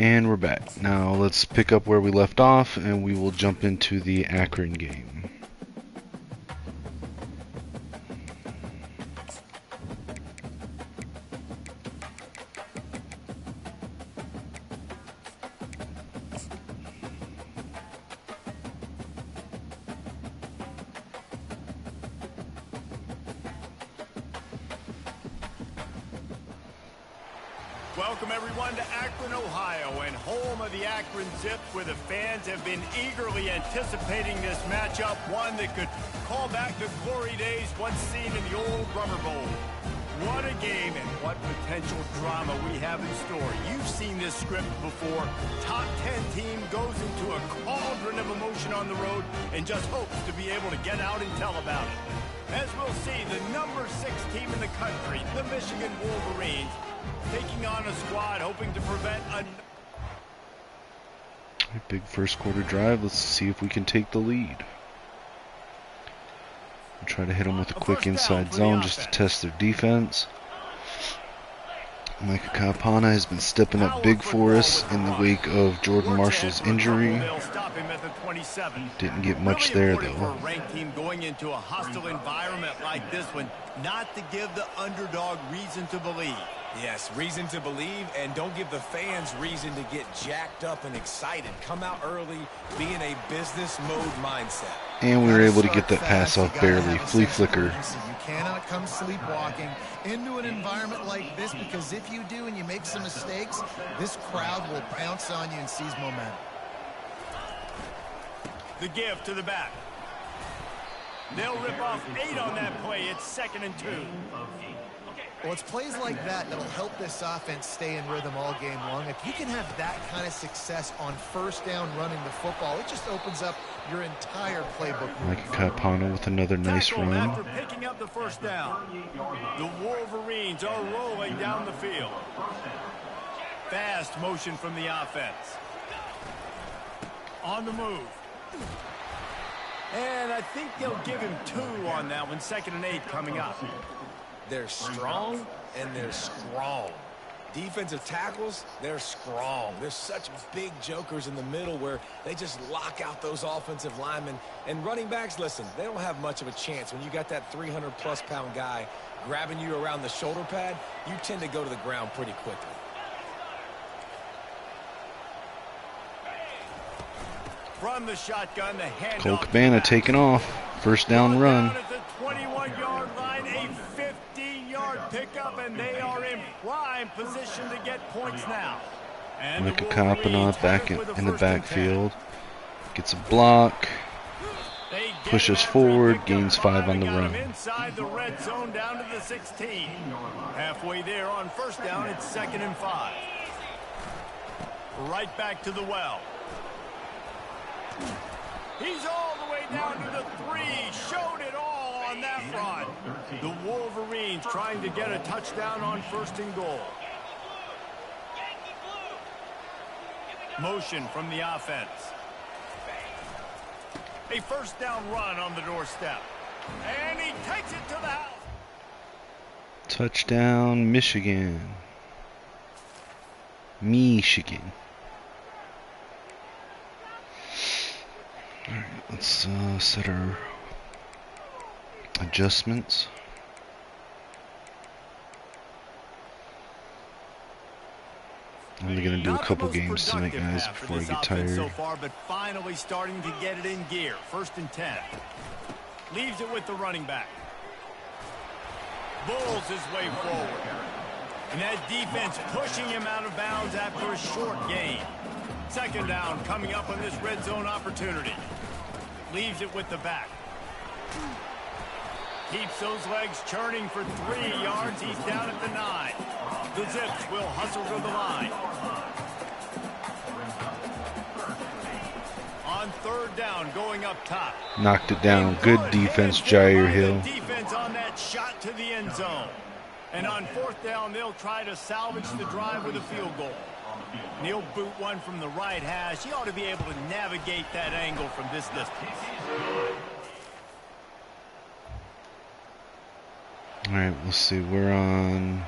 And we're back. Now let's pick up where we left off and we will jump into the Akron game. Welcome everyone to Akron, Ohio, and home of the Akron Zips, where the fans have been eagerly anticipating this matchup, one that could call back the glory days once seen in the old Rubber Bowl. What a game and what potential drama we have in store. You've seen this script before. Top 10 team goes into a cauldron of emotion on the road and just hopes to be able to get out and tell about it. As we'll see, the number 6 team in the country, the Michigan Wolverines, taking on a squad hoping to prevent a big first quarter drive. Let's see if we can take the lead. We'll try to hit them with a quick inside zone just to test their defense. Micah Kapana has been stepping up big for us in the wake of Jordan Marshall's injury. Didn't get much there though. For a ranked team going into a hostile environment like this one, not to give the underdog reason to believe. Yes, reason to believe, and don't give the fans reason to get jacked up and excited. Come out early, be in a business mode mindset. And we were able to get that pass off barely. Flea flicker. You cannot come sleepwalking into an environment like this, because if you do and you make some mistakes, this crowd will pounce on you and seize momentum. The give to the back. They'll rip off 8 on that play. It's 2nd and 2. Well, it's plays like that that'll help this offense stay in rhythm all game long. If you can have that kind of success on first down running the football, it just opens up your entire playbook. Micah Kapana with another nice run. After picking up the first down, the Wolverines are rolling down the field. Fast motion from the offense. On the move. And I think they'll give him 2 on that one. 2nd and 8 coming up. They're strong and they're strong. Defensive tackles, they're strong. There's such big jokers in the middle where they just lock out those offensive linemen. And running backs, listen, they don't have much of a chance. When you got that 300-plus pound guy grabbing you around the shoulder pad, you tend to go to the ground pretty quickly. From the shotgun, the handoff. Cole Cabana taking off. First down run. At the 21-yard line, a 50-yard pickup, and they are in prime position to get points now. And Micah Kapana back in the backfield. Gets a block. Pushes forward. Gains 5 on the run. Inside the red zone down to the 16. Halfway there on first down, it's 2nd and 5. Right back to the well. He's all the way down to the 3. Showed it all on that front. The Wolverines trying to get a touchdown on 1st and goal. Motion from the offense. A first down run on the doorstep. And he takes it to the house. Touchdown, Michigan. Michigan. Alright, let's set our adjustments. I'm only going to do a couple games tonight, guys, before I get tired. So far, but finally starting to get it in gear. 1st and 10. Leaves it with the running back. Bulls his way forward. And that defense pushing him out of bounds after a short gain. 2nd down coming up on this red zone opportunity. Leaves it with the back. Keeps those legs churning for 3 yards. He's down at the 9. The Zips will hustle to the line. On 3rd down, going up top. Knocked it down. Good defense, Jair Hill. Defense on that shot to the end zone. And on 4th down, they'll try to salvage the drive with a field goal. And he'll boot one from the right hash. He ought to be able to navigate that angle from this distance. All right, let's see. We're on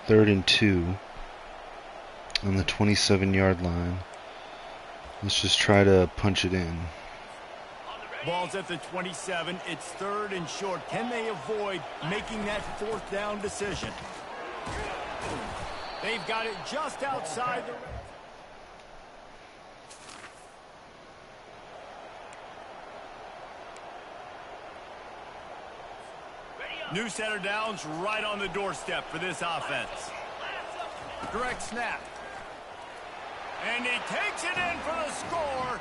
3rd and 2. on the 27-yard line. Let's just try to punch it in. Ball's at the 27. It's 3rd and short. Can they avoid making that 4th down decision? They've got it just outside the... New center downs right on the doorstep for this offense. Direct snap. And he takes it in for the score.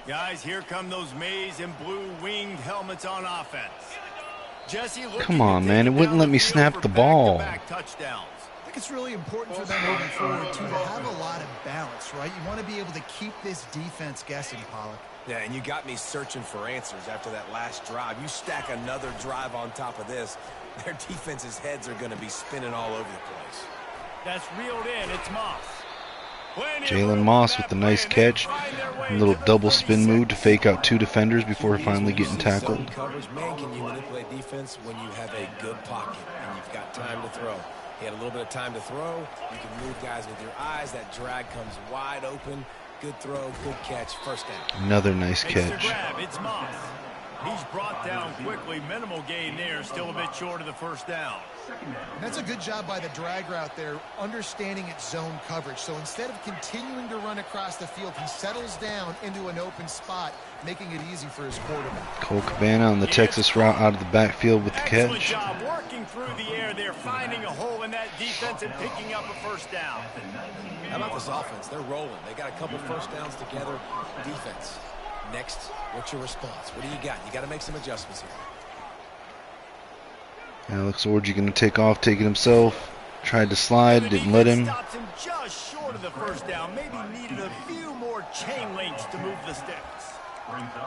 Guys, here come those maize and blue winged helmets on offense. Jesse, come on, man. It wouldn't let me snap the ball. I think it's really important for them moving forward, too, to have a lot of balance, right? You want to be able to keep this defense guessing, Pollock. Yeah, and you got me searching for answers after that last drive. You stack another drive on top of this, their defense's heads are going to be spinning all over the place. That's reeled in. It's Moss. Jalen Moss with the nice catch. A little double spin move to fake out 2 defenders before finally getting tackled. Coverage, man, can you manipulate defense when you have a good pocket and you've got time to throw? He had a little bit of time to throw. You can move guys with your eyes. That drag comes wide open. Good throw, good catch, 1st down. Another nice catch. It's Moss. He's brought down quickly. Minimal gain there. Still a bit short of the 1st down. And that's a good job by the drag route there, understanding its zone coverage. So instead of continuing to run across the field, he settles down into an open spot, making it easy for his quarterback. Cole Cabana on the Texas route out of the backfield with the Excellent catch. job working through the air there, finding a hole in that defense and picking up a 1st down. How about this offense? They're rolling. They got a couple 1st downs together. Defense. Next, what's your response? What do you got? You got to make some adjustments here. Alex Orji going to take off, take it himself. Tried to slide, didn't let him. Stops him just short of the 1st down. Maybe needed a few more chain links to move the sticks.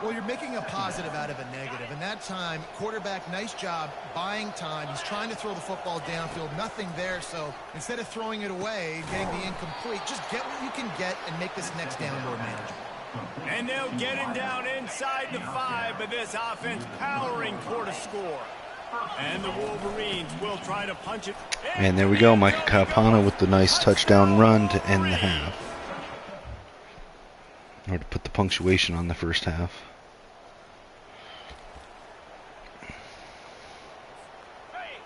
Well, you're making a positive out of a negative. And that time, quarterback, nice job buying time. He's trying to throw the football downfield. Nothing there. So instead of throwing it away, getting the incomplete, just get what you can get and make this next down more manageable. And they'll get him down inside the 5, but this offense powering toward a score. And the Wolverines will try to punch it. And there we go, Micah Kapana with the nice touchdown run to end the half. Or to put the punctuation on the 1st half.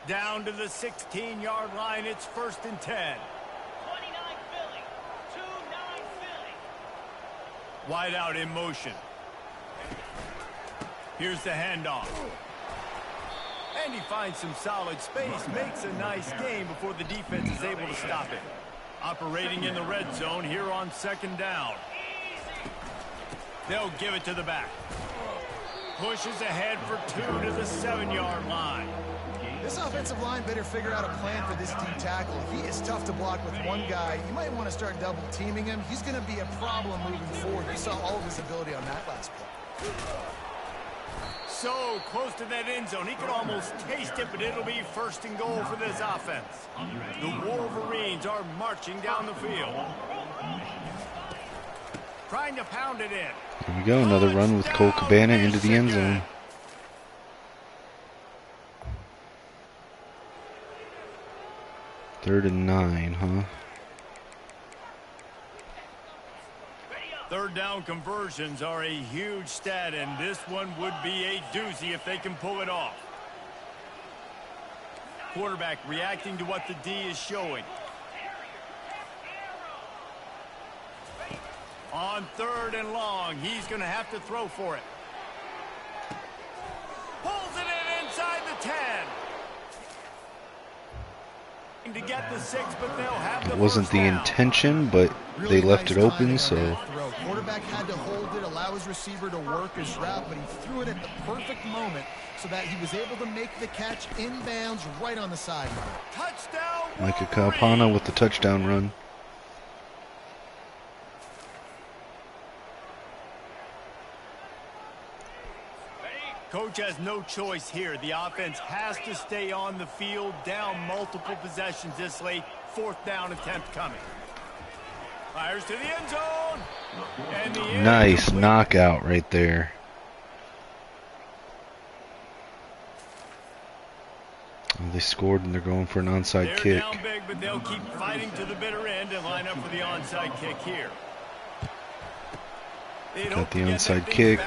Down to the 16-yard line, it's 1st and 10. Wide out in motion. Here's the handoff. And he finds some solid space, makes a nice gain before the defense is able to stop it. Operating in the red zone here on 2nd down. They'll give it to the back. Pushes ahead for 2 to the 7-yard line. This offensive line better figure out a plan for this D tackle. He is tough to block with one guy. You might want to start double teaming him. He's going to be a problem moving forward. We saw all of his ability on that last play. So close to that end zone. He could almost taste it, but it'll be 1st and goal for this offense. The Wolverines are marching down the field. Trying to pound it in. Here we go, another run with Cole Cabana into the end zone. Third and 9, huh? 3rd down conversions are a huge stat, and this one would be a doozy if they can pull it off. Quarterback reacting to what the D is showing. On 3rd and long, he's going to have to throw for it. Pulls it in inside the 10. To get the 6, but they'll have the It wasn't the intention, but they left it open, so. Quarterback had to hold it, allow his receiver to work his route, but he threw it at the perfect moment so that he was able to make the catch inbounds right on the sideline. Touchdown! Micah Kapana with the touchdown run. Coach has no choice here. The offense has to stay on the field, down multiple possessions this late. 4th down attempt coming. Fires to the end zone. And the Nice knockout right there. Oh, they scored and they're going for an onside kick. They're down big, but they'll keep fighting to the bitter end and line up for the onside kick here. Got the onside kick.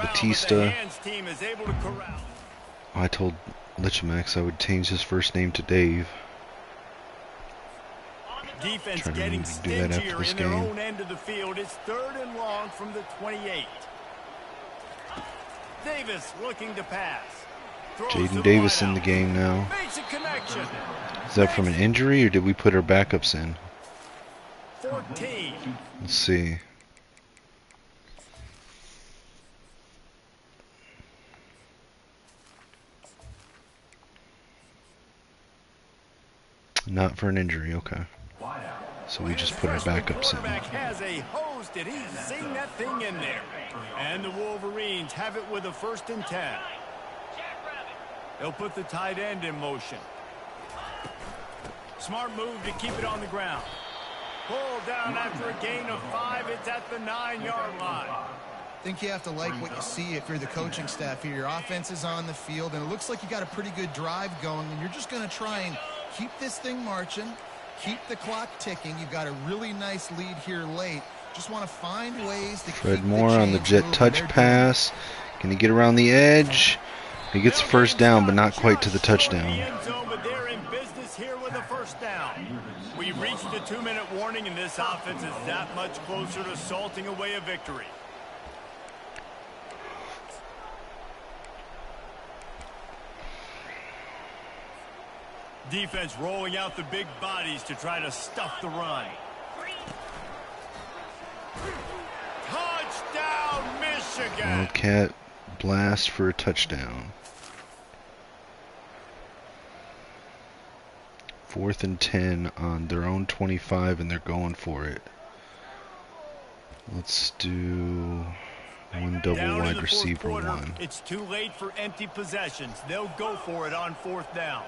Batista. I told Lichmax I would change his first name to Dave. Defense getting stingier in their own end of the field. It's 3rd and long from the 28. Davis looking to pass. Jaden Davis in the game now. Is that from an injury or did we put our backups in? 14. Let's see. Not for an injury, okay. So we just put our backups in. Has a hose. Did he sing that thing in there? And the Wolverines have it with a 1st and 10. They'll put the tight end in motion. Smart move to keep it on the ground. Pull down after a gain of 5. It's at the 9-yard line. I think you have to like what you see if you're the coaching staff here. Your offense is on the field, and it looks like you got a pretty good drive going, and you're just going to try and keep this thing marching, keep the clock ticking. You've got a really nice lead here late. Just want to find ways to Fred Moore on the jet touch pass. Can he get around the edge? He gets the 1st down, but not quite to the touchdown. But they're in business here with a 1st down. We reached the 2-minute warning, and this offense is that much closer to salting away a victory. Defense rolling out the big bodies to try to stuff the run. Touchdown, Michigan! Wildcat blast for a touchdown. 4th and 10 on their own 25, and they're going for it. Let's do one double wide receiver one. It's too late for empty possessions. They'll go for it on 4th down.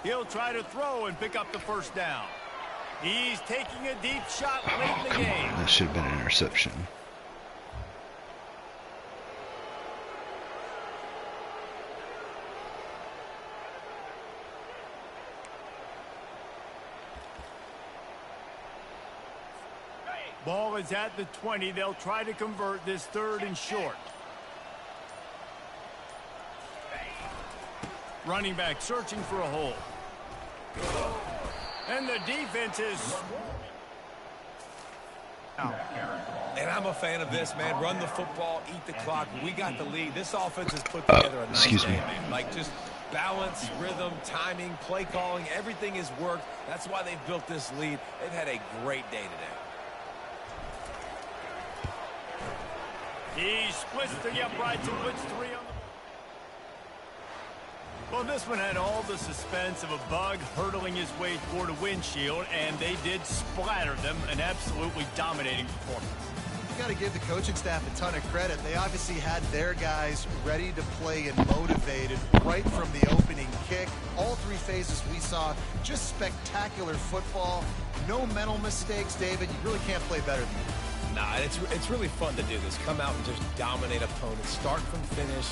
He'll try to throw and pick up the 1st down. He's taking a deep shot late in the game. That should have been an interception. Ball is at the 20. They'll try to convert this 3rd and short. Running back searching for a hole. And the defense is... And I'm a fan of this, man. Run the football, eat the clock. We got the lead. This offense has put together a nice day, man. Like just balance, rhythm, timing, play calling, everything has worked. That's why they've built this lead. They've had a great day today. He splits the uprights and puts 3 on the... Well, this one had all the suspense of a bug hurtling his way toward a windshield, and they did splatter them. An absolutely dominating performance. You got to give the coaching staff a ton of credit. They obviously had their guys ready to play and motivated right from the opening kick. All 3 phases we saw, just spectacular football. No mental mistakes, David. You really can't play better than that. Nah, it's really fun to do this. Come out and just dominate opponents. Start from finish.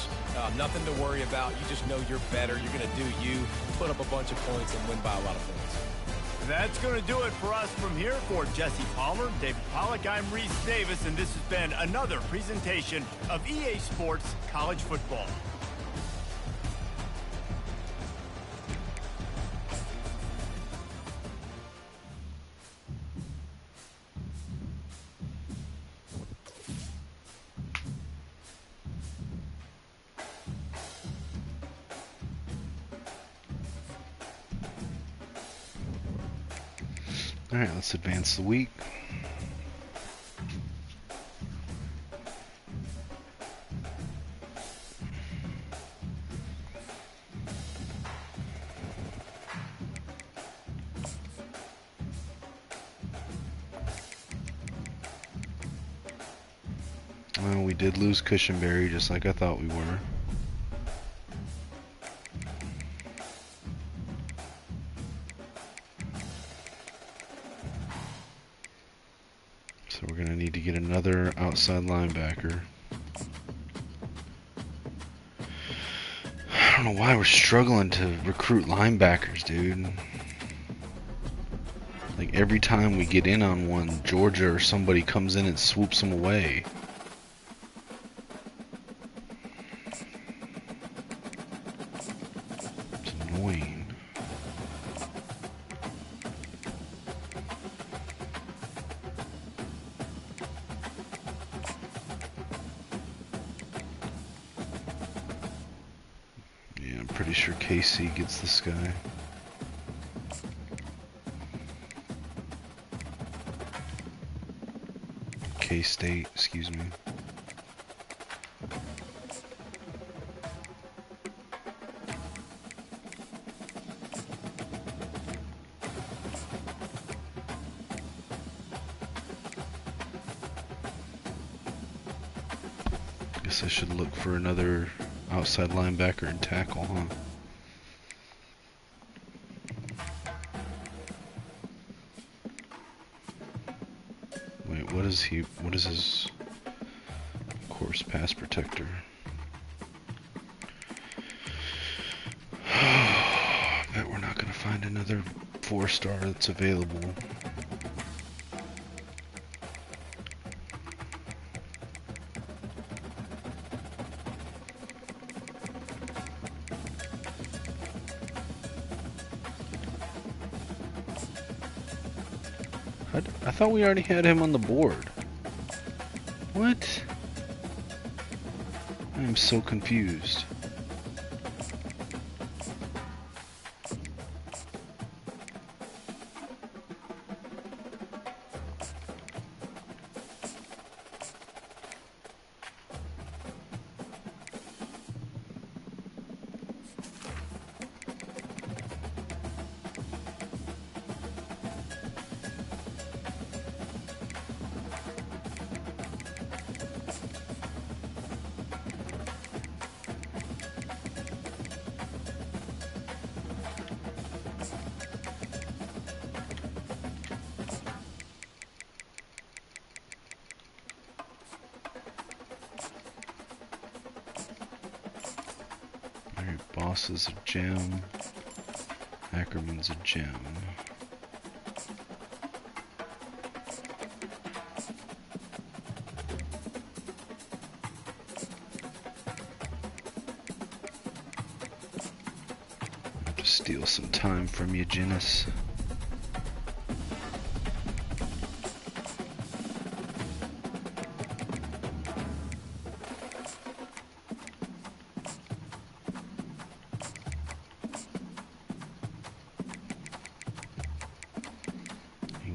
Nothing to worry about. You just know you're better. You're going to do you, put up a bunch of points, and win by a lot of points. That's going to do it for us from here. For Jesse Palmer, David Pollack, I'm Reese Davis, and this has been another presentation of EA Sports College Football. All right, let's advance the week. Well, we did lose Cushenberry, just like I thought we were. So we're going to need to get another outside linebacker. I don't know why we're struggling to recruit linebackers, dude. Like every time we get in on one, Georgia or somebody comes in and swoops them away. It's annoying. Yeah, I'm pretty sure KC gets this guy. K-State, excuse me. Guess I should look for another outside linebacker and tackle, huh? Wait, what is he? What is his course pass protector? I bet we're not gonna find another 4-star that's available. I thought we already had him on the board. What? I am so confused. Boss is a gem. Ackerman's a gem. I have to steal some time from you, Janice.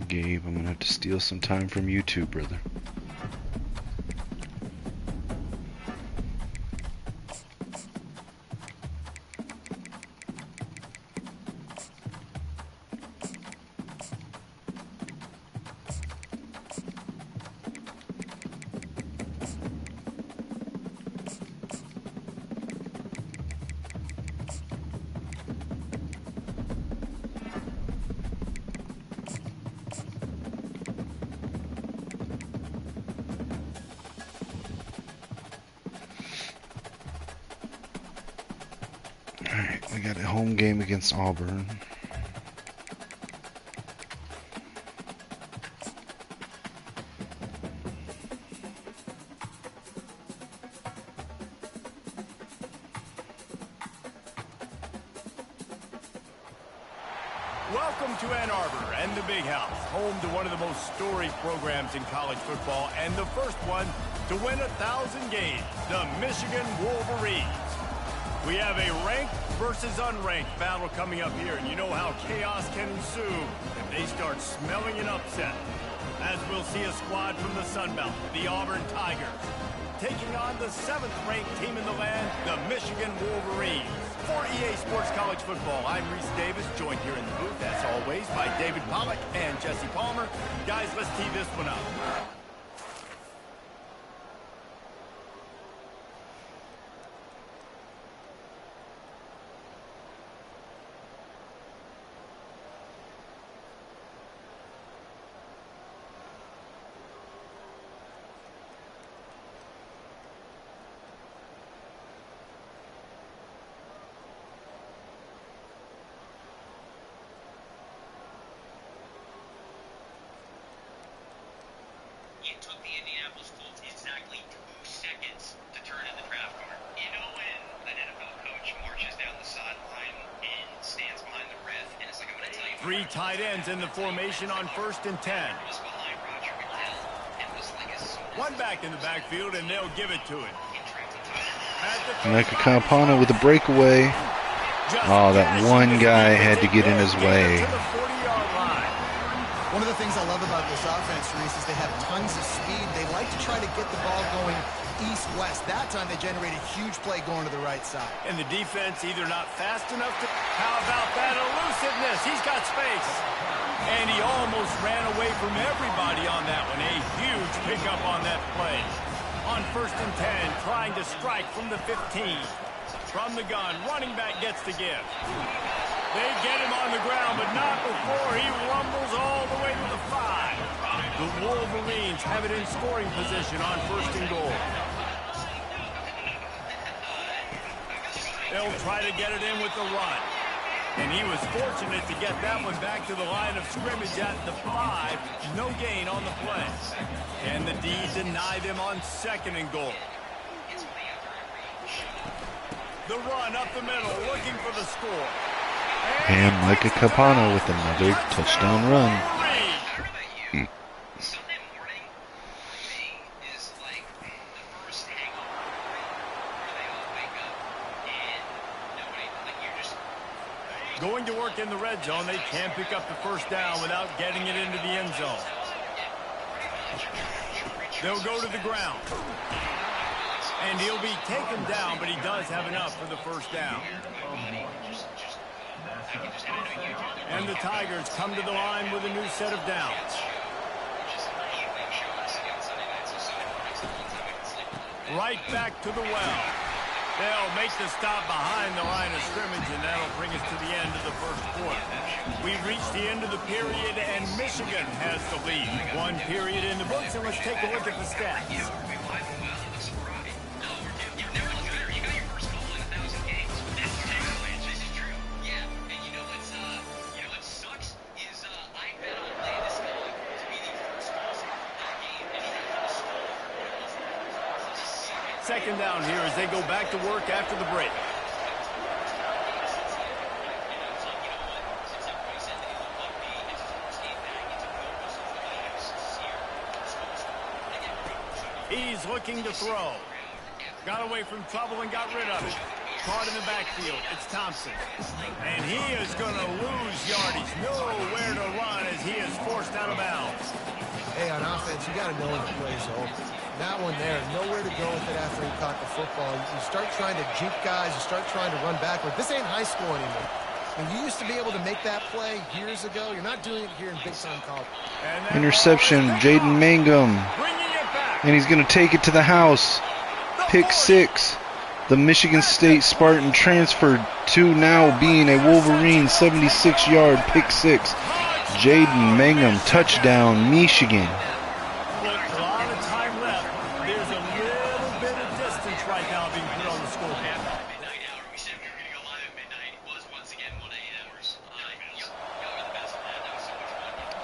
Gabe, I'm gonna have to steal some time from you too, brother. Alright, we got a home game against Auburn. Welcome to Ann Arbor and the Big House, home to one of the most storied programs in college football and the first one to win 1,000 games, the Michigan Wolverines. We have a ranked versus unranked battle coming up here, and you know how chaos can ensue if they start smelling an upset. As we'll see a squad from the Sun Belt, the Auburn Tigers, taking on the 7th-ranked team in the land, the Michigan Wolverines. For EA Sports College Football, I'm Reese Davis, joined here in the booth, as always, by David Pollack and Jesse Palmer. Guys, let's tee this one up. Three tight ends in the formation on 1st and 10. One back in the backfield, and they'll give it to him. Micah Campana with a breakaway. Oh, that one guy had to get in his way. One of the things I love about this offense, Reese, is they have tons of speed. They like to try to get the ball going east-west. That time they generated a huge play going to the right side. And the defense either not fast enough to... How about that elusiveness? He's got space. And he almost ran away from everybody on that one. A huge pickup on that play. On 1st and 10, trying to strike from the 15. From the gun, running back gets to give. They get him on the ground, but not before he rumbles all the way to the 5. The Wolverines have it in scoring position on 1st and goal. They'll try to get it in with the run. And he was fortunate to get that one back to the line of scrimmage at the 5. No gain on the play. And the D deny them on 2nd and goal. The run up the middle, looking for the score. And Micah Campana with another touchdown run. Going to work in the red zone, they can pick up the 1st down without getting it into the end zone. They'll go to the ground. And he'll be taken down, but he does have enough for the 1st down. And the Tigers come to the line with a new set of downs. Right back to the well. They'll make the stop behind the line of scrimmage, and that'll bring us to the end of the 1st quarter. We've reached the end of the period, and Michigan has the lead. 1 period in the books, and let's take a look at the stats. Second down here as they go back to work after the break. He's looking to throw. Got away from trouble and got rid of it. Caught in the backfield. It's Thompson. And he is going to lose yardage. Nowhere to run as he is forced out of bounds. Hey, on offense, you got to know when the play's over. That one there, nowhere to go with it after he caught the football. You start trying to juke guys, you start trying to run backward. This ain't high school anymore. And you used to be able to make that play years ago. You're not doing it here in Big Sun College. Interception, Jaden Mangum. And he's going to take it to the house. Pick 6. The Michigan State Spartan transferred to now being a Wolverine 76-yard pick 6. Jaden Mangum, touchdown, Michigan.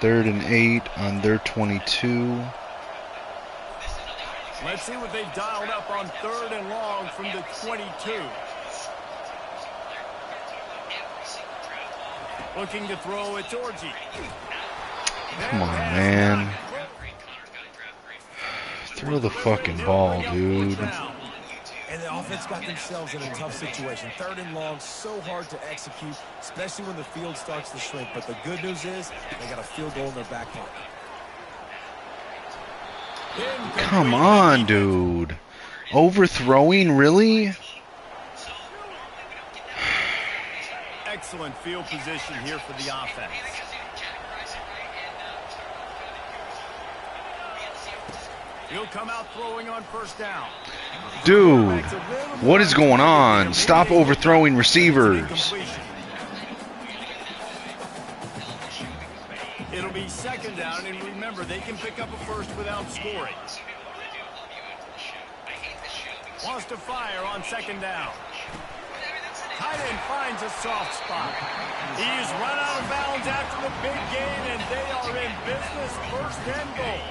Third and 8 on their 22. Let's see what they've dialed up on 3rd and long from the 22. Looking to throw, it's Orji. Come on, man. Throw the fucking ball, dude. And the offense got themselves in a tough situation. 3rd and long, so hard to execute, especially when the field starts to shrink. But the good news is they got a field goal in their back pocket. Come on, dude. Overthrowing, really? Excellent field position here for the offense. He'll come out throwing on 1st down. Dude, what is going on? Stop overthrowing receivers. It'll be 2nd down, and remember, they can pick up a 1st without scoring. Wants to fire on 2nd down. Tight end finds a soft spot. He's run out of bounds after the big gain, and they are in business. 1st and goal.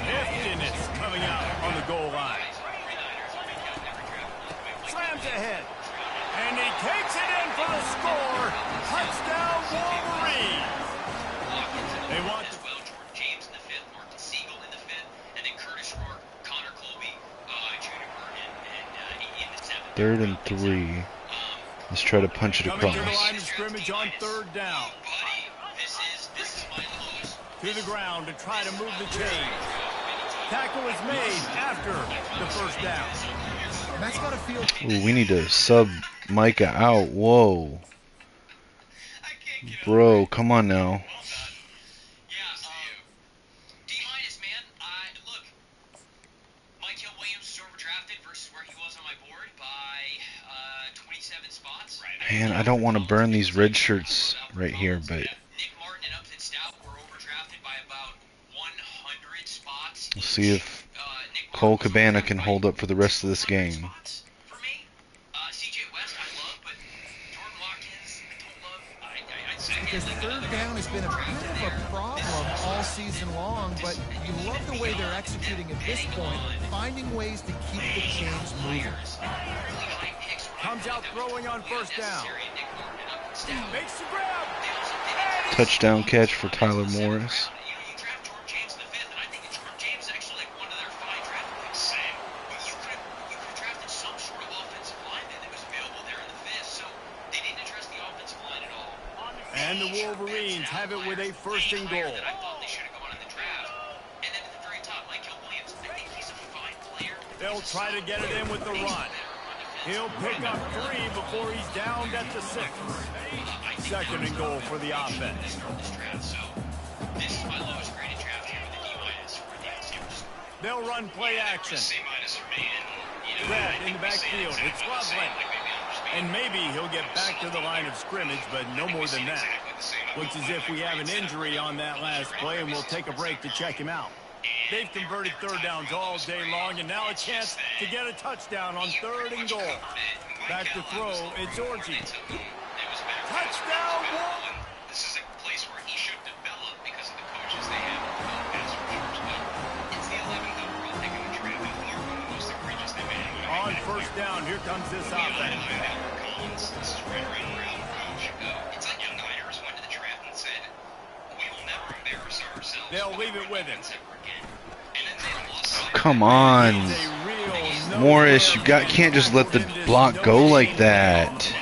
Heftiness coming out on the goal line. Slams ahead. And he takes it in for the score. Touchdown, Wolverines. They want to... Jordan James in the fifth, Martin Siegel in the fifth, and then Curtis Rourke, Connor Colby, Junior Vernon, and in the seventh. 3rd and 3. Let's try to punch it Coming across. to the line of scrimmage on 3rd down. This is my lowest. To the ground to try to move the chains. Tackle is made after the 1st down. And that's got to feel... Ooh, we need to sub Micah out. Whoa. Bro, come on now. D-minus, man. Look, Michael Williams is overdrafted versus where he was on my board by 27 spots. Man, I don't want to burn these red shirts right here, but Nick Martin and Upton Stout were overdrafted by about 100 spots. we'll see if Cole Cabana can hold up for the rest of this game. For me, CJ West, I love, but Jordan Watkins, I don't love. Because 3rd down has been a bit of a problem all season long, but you love the way they're executing at this point, finding ways to keep the chains moving. Comes out throwing on 1st down. Makes the grab. Touchdown catch for Tyler Morris. You draft Jordan James in the fifth, and I think that Jordan James is actually like one of their 5 draft picks. You could have drafted some sort of offensive lineman that was available there in the fifth, so they didn't address the offensive line at all. And the Wolverines have it with a 1st and goal. That I thought they should have gone in the draft. And then at the very top, Michael Williams, I think he's a fine player. They'll try to get it in with the run. He'll pick up 3 before he's downed at the 6th. 2nd and goal for the offense. So this is my lowest graded draft here with the D-minus for the receivers. They'll run play action. C-minus for me. And, Grab in the backfield. It's Loveland. And maybe he'll get back to the line of scrimmage, but no more than that. Looks as if we have an injury on that last play, and we'll take a break to check him out. They've converted 3rd downs all day long, and now a chance to get a touchdown on 3rd and goal. Back to throw, it's Orgy. Touchdown, Wolf! This is a place where he should develop because of the coaches they have. Pass rushers, but it's the 11th overall pick in the draft. By far one of the most egregious they've made. On 1st down, here comes this offense. This is right around where our coach. It's like the Niners went to the draft and said, we will never embarrass ourselves. They'll leave it with him. Come on, Morris, you can't just let the block go like that.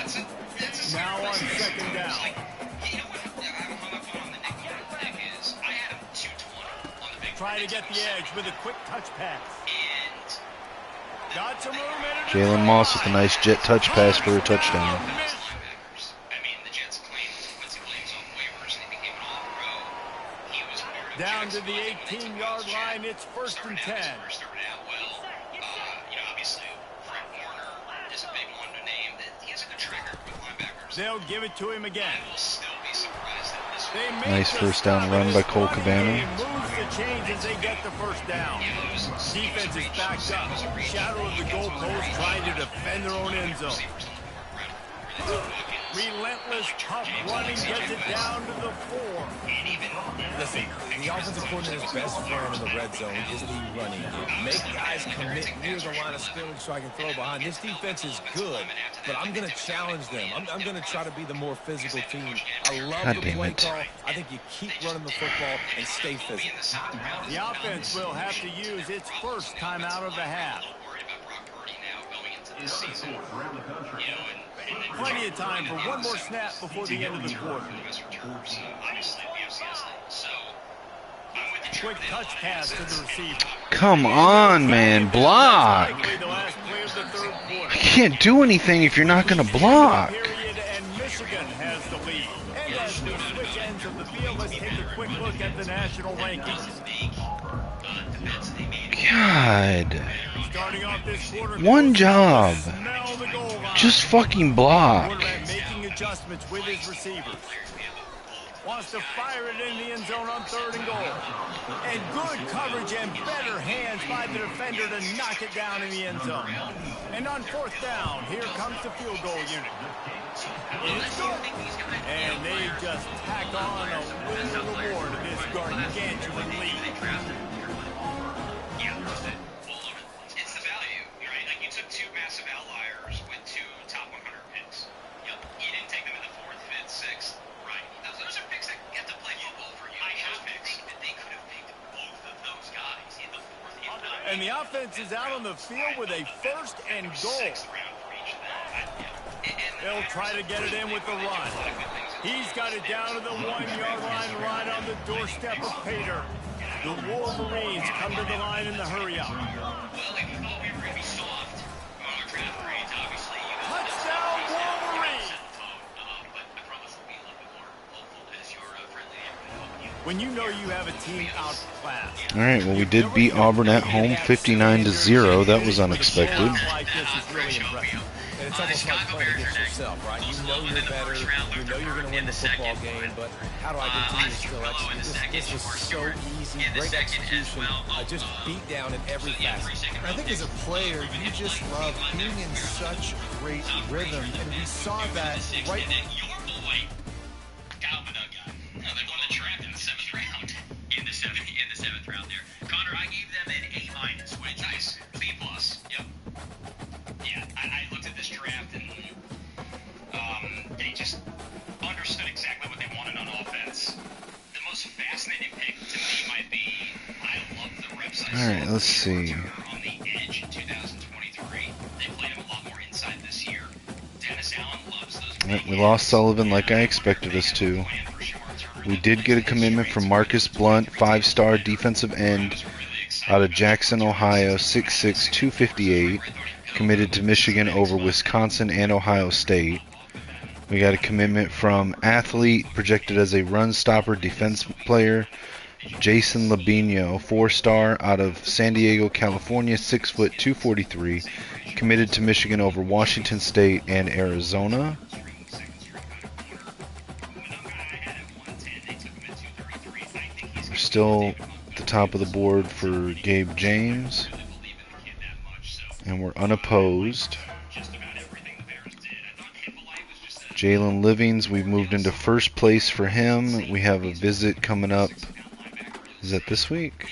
Now on 2nd down. Try to get the edge with a quick touch pass. Got some room in it. Jalen Moss with a nice jet touch pass for a touchdown. Down to the 18-yard line, it's 1st and 10. They'll give it to him again. Nice 1st down run by Cole Cabana. Moves the chains as they get the 1st down. Defense is backed up. Shadow of the goalpost trying to defend their own end zone. Relentless, tough running gets it down to the 4. Listen, the offensive coordinator's best friend in the red zone is the running game. Make guys commit near the line of scrimmage so I can throw behind. This defense is good, but I'm going to challenge them. I'm going to try to be the more physical team. I love the play call. I think you keep running the football and stay physical. The offense will have to use its 1st timeout of the half. Plenty of time for one more snap before the end of the quarter. Quick touch pass to the receiver. Come on, man, block. I can't do anything if you're not going to block. And Michigan has the lead. And as we switch ends of the field, let's take a quick look at the national rankings. God. Starting off this quarter, One job. smell the goal line. Just fucking block. Quarterback making adjustments with his receivers. Wants to fire it in the end zone on 3rd and goal. And good coverage and better hands by the defender to knock it down in the end zone. And on 4th down, here comes the field goal unit. It's good. And they just tack on a little more to this gargantuan lead. It's the value, right? Like you took 2 massive outliers with 2 top 100 picks. Yep. You didn't take them in the 4th, 5th, 6th. Right. And the offense is out on the field with a 1st and goal. They'll try to get it in with the run. He's got it down to the 1-yard line right on the doorstep of Pater. The Wolverines come to the line in the hurry-up. Touchdown, Wolverines! When you know you have a team outclassed. All right, well, we did beat Auburn at home 59-0. That was unexpected. And it's almost like playing against yourself, right? You know you're better, you know you're going to win the football game, but how do I continue to still execute? This was so easy, great execution, just beat down in every facet. I think as a player, you just love being in such great rhythm, and we saw that right. They won the draft in the 7th round. In the 7th round there. Connor, I gave them an A-, which nice. B+. Yep. Yeah, I looked at this draft and they just understood exactly what they wanted on offense. The most fascinating pick to me might be, I love the reps I saw. All right, let's see. On the edge in 2023. They played him a lot more inside this year. Dennis Allen loves those. Right, we lost Sullivan like I expected us to. We did get a commitment from Marcus Blunt, 5-star defensive end out of Jackson, Ohio, 6'6", 258, committed to Michigan over Wisconsin and Ohio State. We got a commitment from athlete, projected as a run stopper defense player, Jason Labino, 4-star out of San Diego, California, 6 foot 243, committed to Michigan over Washington State and Arizona. Still at the top of the board for Gabe James, and we're unopposed. Jalen Livings, we've moved into 1st place for him. We have a visit coming up. Is that this week?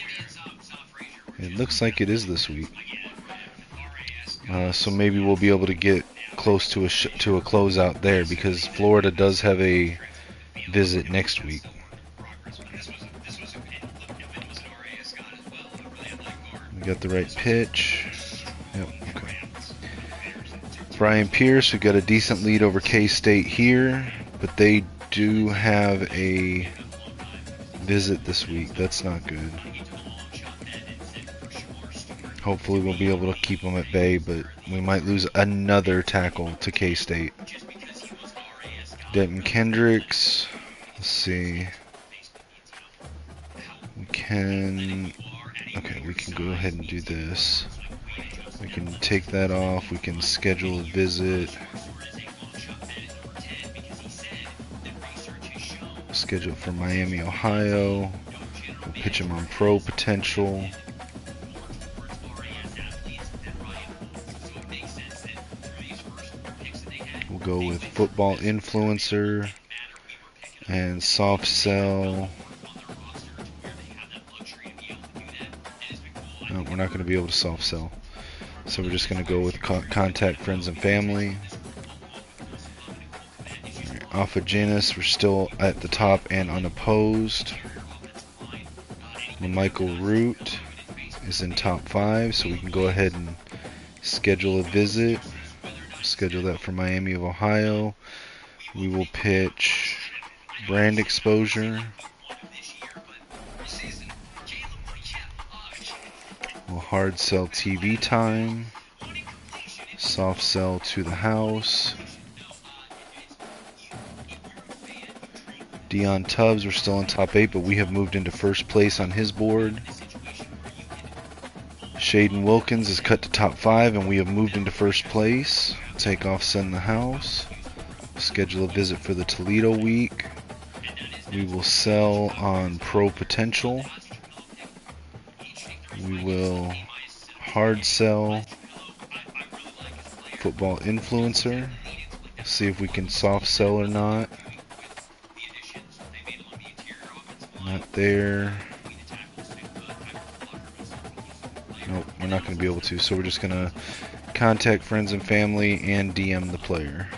It looks like it is this week. So maybe we'll be able to get close to a closeout there, because Florida does have a visit next week. We got the right pitch. Yep, okay. Brian Pierce, we got a decent lead over K-State here, but they do have a visit this week. That's not good. Hopefully we'll be able to keep them at bay, but we might lose another tackle to K-State. Denton Kendricks. Let's see. Okay, we can go ahead and do this. We can take that off. We can schedule a visit. Schedule for Miami, Ohio. We'll pitch him on pro potential. We'll go with football influencer and soft sell. No, we're not going to be able to soft sell. So we're just going to go with contact friends and family. Right, Alpha Janus, we're still at the top and unopposed. Michael Root is in top 5, so we can go ahead and schedule a visit. Schedule that for Miami of Ohio. We will pitch brand exposure. We'll hard sell TV time. Soft sell to the house. Dion Tubbs, we're still in top 8, but we have moved into 1st place on his board. Shaden Wilkins is cut to top 5, and we have moved into 1st place. Take off, send the house. Schedule a visit for the Toledo week. We will sell on pro potential. We will hard sell football influencer. See if we can soft sell or not. Not there. Nope, we're not going to be able to, so we're just going to contact friends and family and DM the player.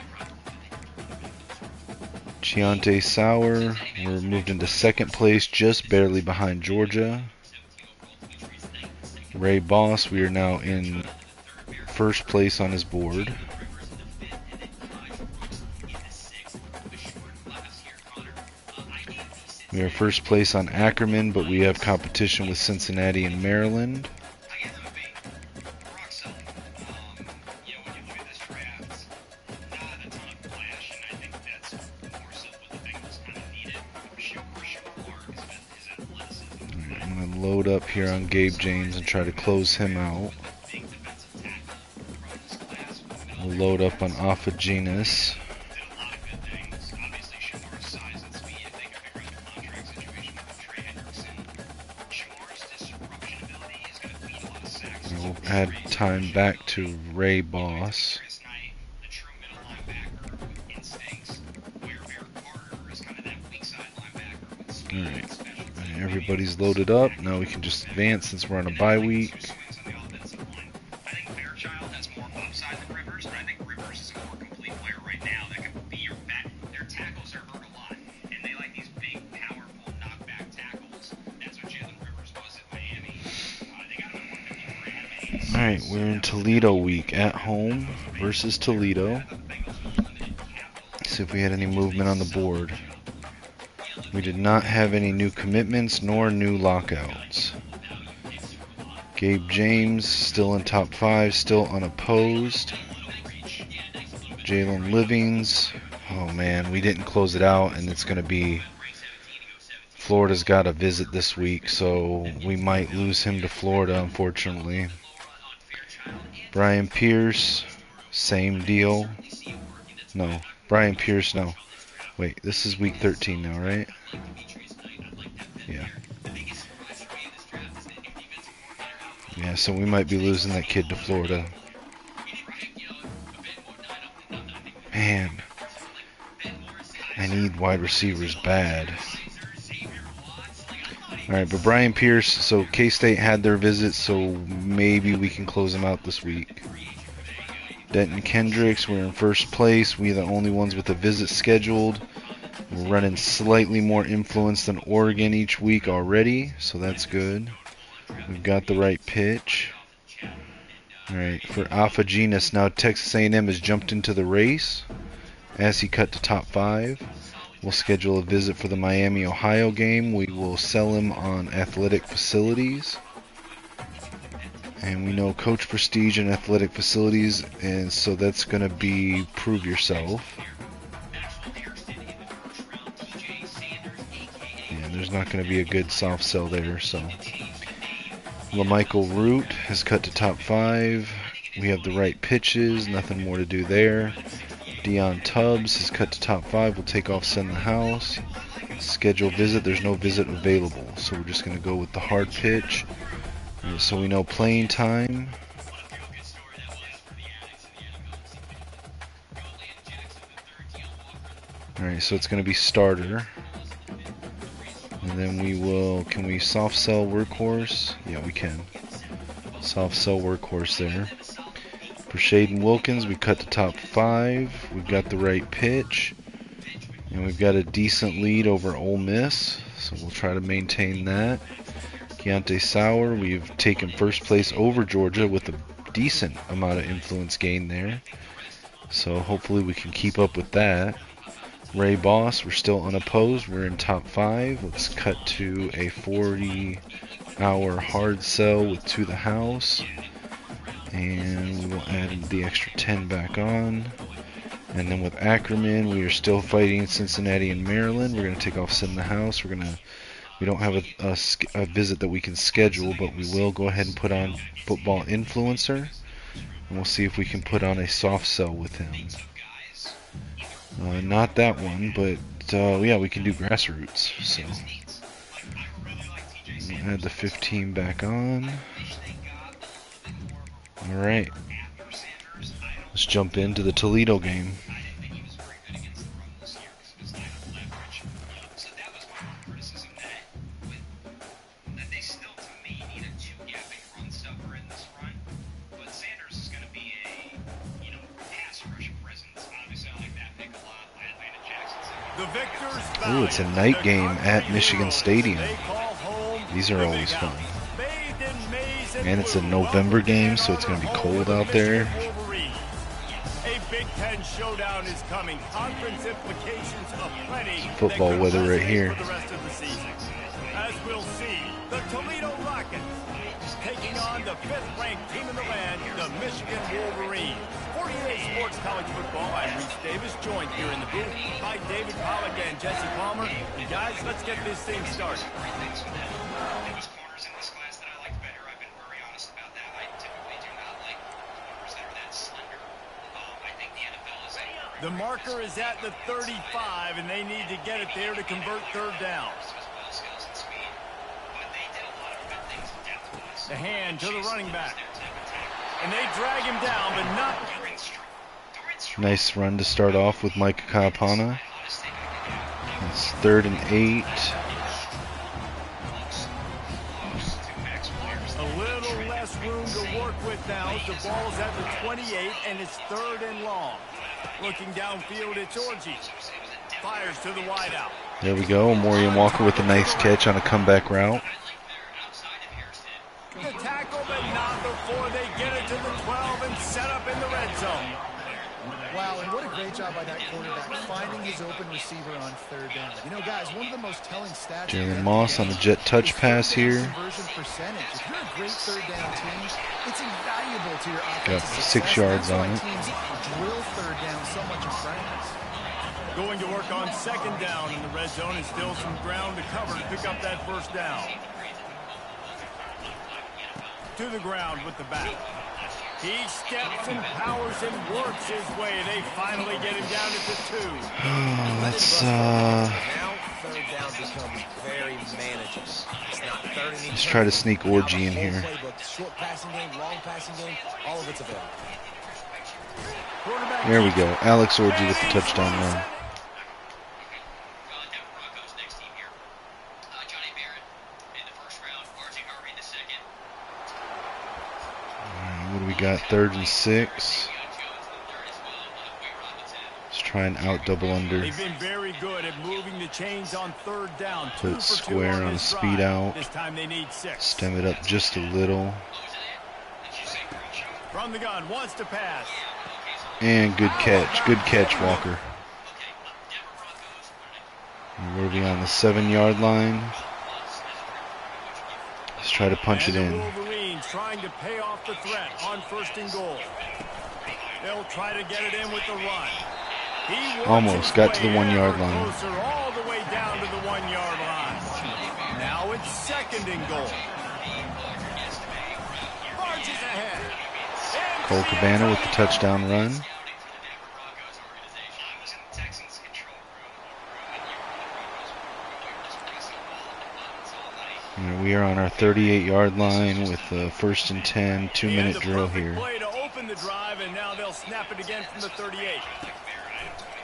Chiante Sauer, we're moved into 2nd place, just barely behind Georgia. Ray Boss, we are now in first place on his board. We are first place on Ackerman, but we have competition with Cincinnati and Maryland. I'm going to load up here on Gabe James and try to close him out. We'll load up on Ophagenis. We'll add time back to Ray Boss. Alright, everybody's loaded up. Now we can just advance since we're on a bye week. Alright, we're in Toledo week at home versus Toledo. See if we had any movement on the board. We did not have any new commitments nor new lockouts. Gabe James still in top 5, still unopposed. Jalen Livings, oh man, we didn't close it out, and it's going to be Florida's got a visit this week, so we might lose him to Florida, unfortunately. Brian Pierce, same deal. No, Brian Pierce, no. Wait, this is week 13 now, right? Yeah. Yeah, so we might be losing that kid to Florida. Man, I need wide receivers bad. Alright, but Brian Pierce, so K-State had their visit, so maybe we can close them out this week. Denton Kendricks, we're in first place. We're the only ones with a visit scheduled. We're running slightly more influence than Oregon each week already, so that's good. We've got the right pitch. Alright, for Ophagenis, now Texas A&M has jumped into the race as he cut to top 5. We'll schedule a visit for the Miami, Ohio game. We will sell him on athletic facilities. And we know Coach Prestige and athletic facilities, and so that's going to be prove yourself. Yeah, there's not going to be a good soft sell there, so. LaMichael Root has cut to top 5. We have the right pitches, nothing more to do there. Dion Tubbs has cut to top 5. We'll take off Send the House. Schedule visit. There's no visit available, so we're just going to go with the hard pitch. So we know playing time. Alright, so it's going to be starter. And then we will, can we soft sell Workhorse? Yeah, we can. Soft sell Workhorse there. For Shaden Wilkins, we cut to top 5. We've got the right pitch. And we've got a decent lead over Ole Miss. So we'll try to maintain that. Keontae Sauer, we've taken first place over Georgia with a decent amount of influence gain there. So hopefully we can keep up with that. Ray Boss, we're still unopposed. We're in top 5. Let's cut to a 40-hour hard sell with To the House. And we will add the extra 10 back on. And then with Ackerman, we are still fighting Cincinnati and Maryland. We're going to take off Send the House. We don't have a visit that we can schedule, but we will go ahead and put on Football Influencer. And we'll see if we can put on a soft sell with him. Not that one, but yeah, we can do Grassroots. So we'll add the 15 back on. Alright. Let's jump into the Toledo game. Ooh, it's a night game at Michigan Stadium. These are always fun. And it's a November game, so it's going to be cold out there. A Big Ten showdown is coming. Conference implications of plenty. Football weather right here. For the rest of the season. As we'll see, the Toledo Rockets taking on the 5th-ranked team in the land, the Michigan Wolverines. 48 Sports College Football. I'm Reese Davis, joined here in the booth by David Pollack and Jesse Palmer. And guys, let's get this thing started. The marker is at the 35, and they need to get it there to convert 3rd down. The hand to the running back. And they drag him down, but not... Nice run to start off with Micah Kapana. It's 3rd and 8. A little less room to work with now. The ball's at the 28, and it's 3rd and long. Looking downfield, it's Orgy. Fires to the wideout. There we go. Morian Walker with a nice catch on a comeback route. The tackle, but not before they get it to the 12 and set up in the red zone. Wow, and what a great job by that quarterback, finding his open receiver on 3rd down. You know, guys, one of the most telling stats... Jalen Moss on a jet touch pass here. Conversion percentage. If you're a great 3rd down team, it's invaluable to your Got offensive 6 yards on it. teams drill 3rd down so much in practice. Going to work on 2nd down in the red zone, and still some ground to cover to pick up that 1st down. To the ground with the back. He steps and powers and works his way. They finally get him down at the 2. Let's Now 3rd down becomes very manageable. It's not 30. let's try to sneak Orgy in here. Short passing game, long passing game, all of it's available. There we go. Alex Orgy with the touchdown run. What do we got? 3rd and 6. Let's try and out double under. They've been very good at moving the chains on 3rd down. Put square on the speed out. This time they need 6. Stem it up just a little. From the gun, wants to pass. And good catch. Good catch, Walker. And we're on the 7-yard line. Let's try to punch it in. The Wolverines trying to pay off the threat on 1st and goal. They'll try to get it in with the run. Almost got to the 1-yard line. Closer all the way down to the 1-yard line. Now it's 2nd and goal. Marches ahead. Cole Cabana with the touchdown run. And we are on our 38-yard line with the 1st and 10, 2-minute drill here. Play to open the drive, and now they'll snap it again from the 38.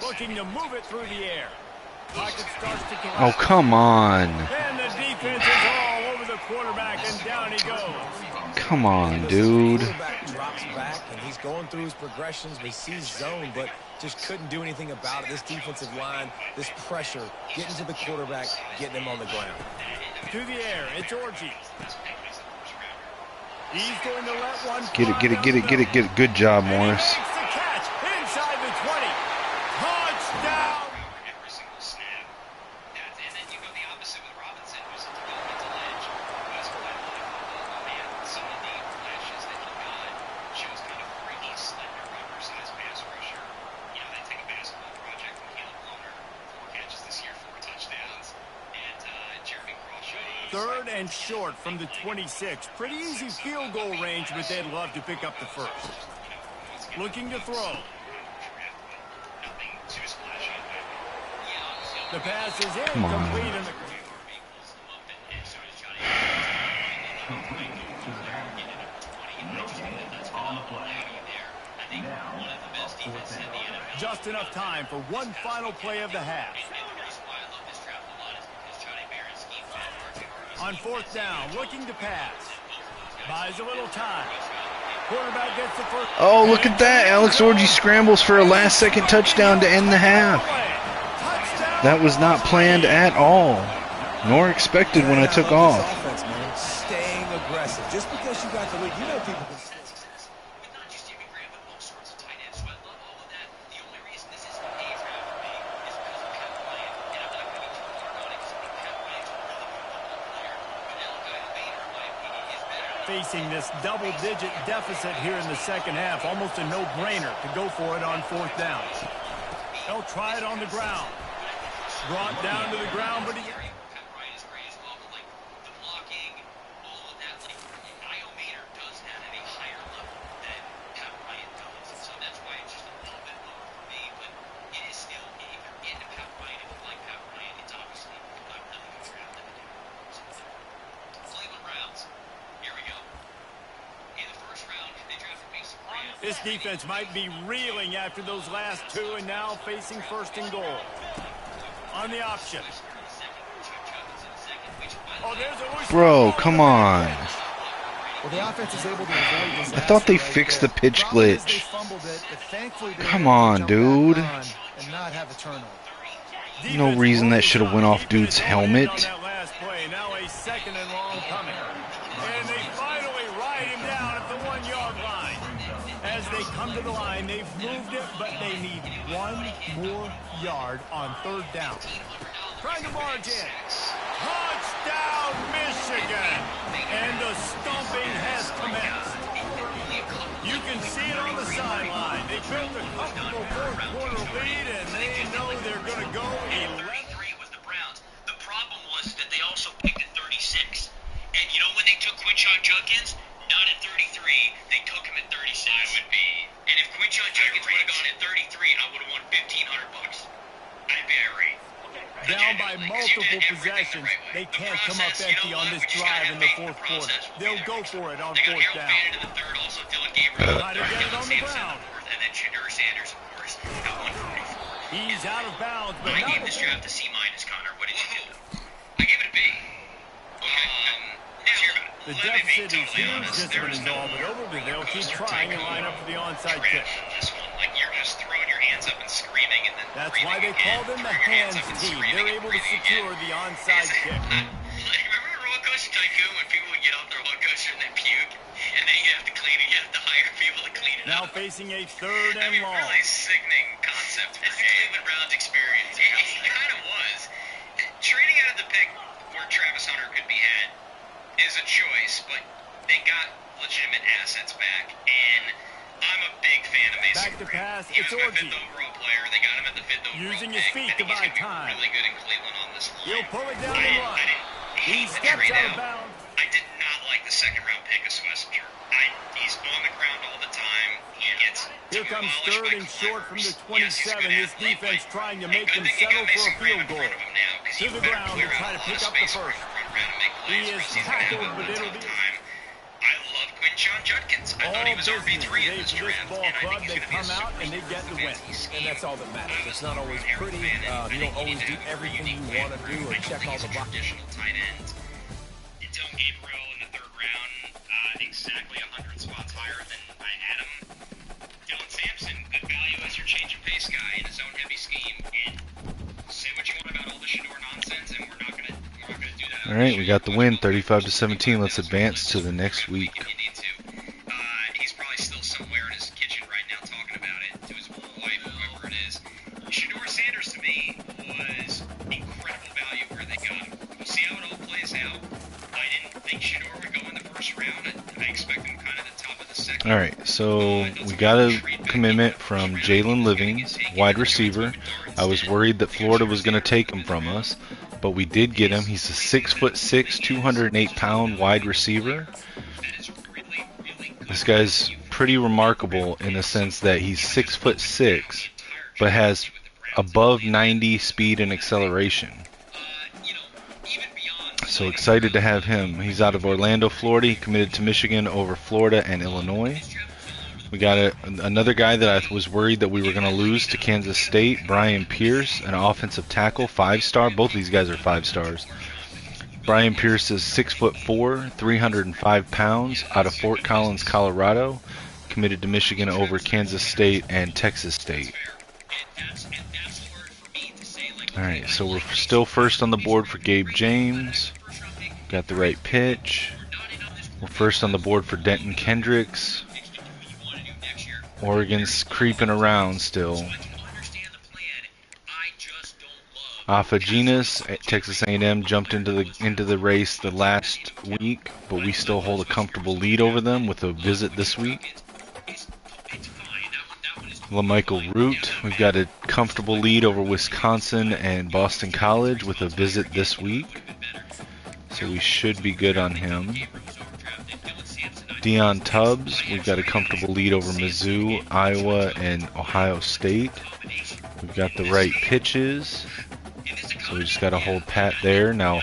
Looking to move it through the air. Pocket starts to collapse. Oh, come on. And the defense is all over the quarterback, and down he goes. Come on, dude. The quarterback drops back, and he's going through his progressions. We see zone, but just couldn't do anything about it. This defensive line, this pressure, getting to the quarterback, getting him on the ground. To the air, it's Orgy. He's going to let one Get it, get it, get it, get it, get it. Good job, Morris. Makes the catch inside the 20. Touchdown! Every single snap. And then you go the opposite with Robinson, who's a developmental edge, who has quite a lot of football. Man, some of the flashes that he got shows kind of freaky, slender, rubber-sized pass rusher. You know, they take a basketball project from Caleb Loner, 4 catches this year, 4 touchdowns. And Jeremy Crawshaw. 3rd and short from the 26. Pretty easy field goal range, but they'd love to pick up the 1st. Looking to throw. The pass is in. Come on. Complete in the... Just enough time for one final play of the half. On 4th down, looking to pass. Buys a little time. Quarterback gets the 1st. Oh, look at that. Alex Orgy scrambles for a last-second touchdown to end the half. That was not planned at all, nor expected when I took off. Offense, man. Staying aggressive, just because you got the lead, you know people can. But not just Jimmy Graham, but all sorts of tight ends. So I love all of that. The only reason this isn't an A draft for me is because of Pat Bryant. And I'm not going to be too hard on it because I think Pat Bryant's a really good football player. But Al Bader, in my opinion, is better. Facing this double-digit deficit here in the second half, almost a no-brainer to go for it on 4th down. They'll try it on the ground. Brought down to the ground, but he... Pat Bryant is great as well, but like the blocking, all of that, like Io Bader does that at a higher level than Pat Bryant does. So that's why it's just a little bit lower for me, but it is still, if you're into Pat Bryant, if you like Pat Bryant, it's obviously a really good draft that they do. Cleveland Browns, here we go. In the first round, they drafted Mason Graham. This defense might be reeling after those last two, and now facing 1st and goal. On the option. Oh, there's a Bro, come on. Well, the offense is able to avoid this. I thought they fixed the pitch Problem is they glitch. fumbled it, but thankfully they Come were able to on, jump dude. back on and not have a turnover. No reason that should have went off dude's helmet. On that last play. Now a 2nd and long coming. And they finally ride him down at the 1-yard line. As they come to the line, they've moved it, but they need 1 more yard on 3rd down. Trying to march in. Touchdown, Michigan! And the stomping has commenced. You can see it on the sideline. They built a comfortable 4th-quarter lead, and they know they're going to go 11. 33 was the Browns. The problem was that they also picked at 36. And you know when they took Quinshon Judkins? Not at 33. They took him at 36. I would be. And if Quinshon Judkins would have gone at 33, I would have won $1,500. I'd be irate. Down by multiple possessions, they can't come up empty on this drive in the 4th quarter. They'll go for it on 4th down. In the 3rd, also Dylan Gabriel. Try to get it on the ground. And then Shedeur Sanders, of course, at 144. He's out of bounds, but I not gave this draft a C-, Connor. What did you do? I gave it a B. Let's hear about it. the deficit is huge. Discipline is all, but overly they'll keep trying and line up for the onside kick. This one, like you're just throwing your hands up and screaming, and then That's why they call them the hands team. They're able to secure the onside kick. Remember Roller Coaster Tycoon when people would get off their roller coaster and then puke, and then you have to clean it. You have to hire people to clean it Now up. facing a 3rd and long. Really sickening concept. It's the Cleveland Browns experience. It kind of was. Trading out of the pick where Travis Hunter could be had is a choice, but they got legitimate assets back, and I'm a big fan of Mason. Back to pass, He it's was my Orgy. 5th overall player. They got him at the 5th overall Using pick. his feet I think to buy he's gonna time. be really good in Cleveland on this line. He'll pull it down I and didn't run. He hate the steps trade out of out. bounds. I did not like the 2nd-round pick of Schlesinger. He's on the ground all the time. He gets Here comes demolished 3rd by and short from the corners. Yes, he's a 27. good This athlete, defense but trying to hey, make good them thing you settle got for a Mason Graham field in goal. front of him now, 'cause To he the better ground, clear they out try a to lot pick of up the space for first. him to run around and make He plays is for us. He's gonna have tackled, a but tough it'll be time. I love Quinshon Judkins. I thought he was all RB3 in business. this This draft, ball and I club, think he's they going to be a come out super and they get the win. And that's all that matters. It's not always pretty. You don't always do everything you want to do or check all the boxes. Traditional tight end. Dylan Gabriel in the 3rd round, exactly 100 spots higher than I had him. Dylan Sampson, good value as your change of pace guy in a zone-heavy scheme. And say what you want about all the Shedeur nonsense, and we're not gonna do that. All right, we got the win, 35-17. Let's advance to the next week. If you need to. He's probably still somewhere in his kitchen right now talking about it to his wife, whoever it is. Shedeur Sanders, to me, was incredible value where they got him. We'll see how it all plays out. I didn't think Shedeur would go in the 1st round. I expect him kind of the top of the 2nd. All right, so we got a commitment from Jalen Livings, wide receiver. I was worried that Florida was going to take him from us, but we did get him. He's a 6'6", 208-pound wide receiver. This guy's pretty remarkable in the sense that he's 6'6", but has above 90 speed and acceleration. So excited to have him. He's out of Orlando, Florida. He committed to Michigan over Florida and Illinois. We got another guy that I was worried that we were going to lose to Kansas State, Brian Pierce, an offensive tackle, 5-star. Both of these guys are 5 stars. Brian Pierce is 6'4", 305 pounds, out of Fort Collins, Colorado. Committed to Michigan over Kansas State and Texas State. Alright, so we're still first on the board for Gabe James. Got the right pitch. We're first on the board for Denton Kendricks. Oregon's creeping around still. Afaginas at Texas A&M jumped into the race the last week, but we still hold a comfortable lead over them with a visit this week. LaMichael Root, we've got a comfortable lead over Wisconsin and Boston College with a visit this week, so we should be good on him. Dion Tubbs, we've got a comfortable lead over Mizzou, Iowa, and Ohio State. We've got the right pitches, so we just got to hold pat there. Now,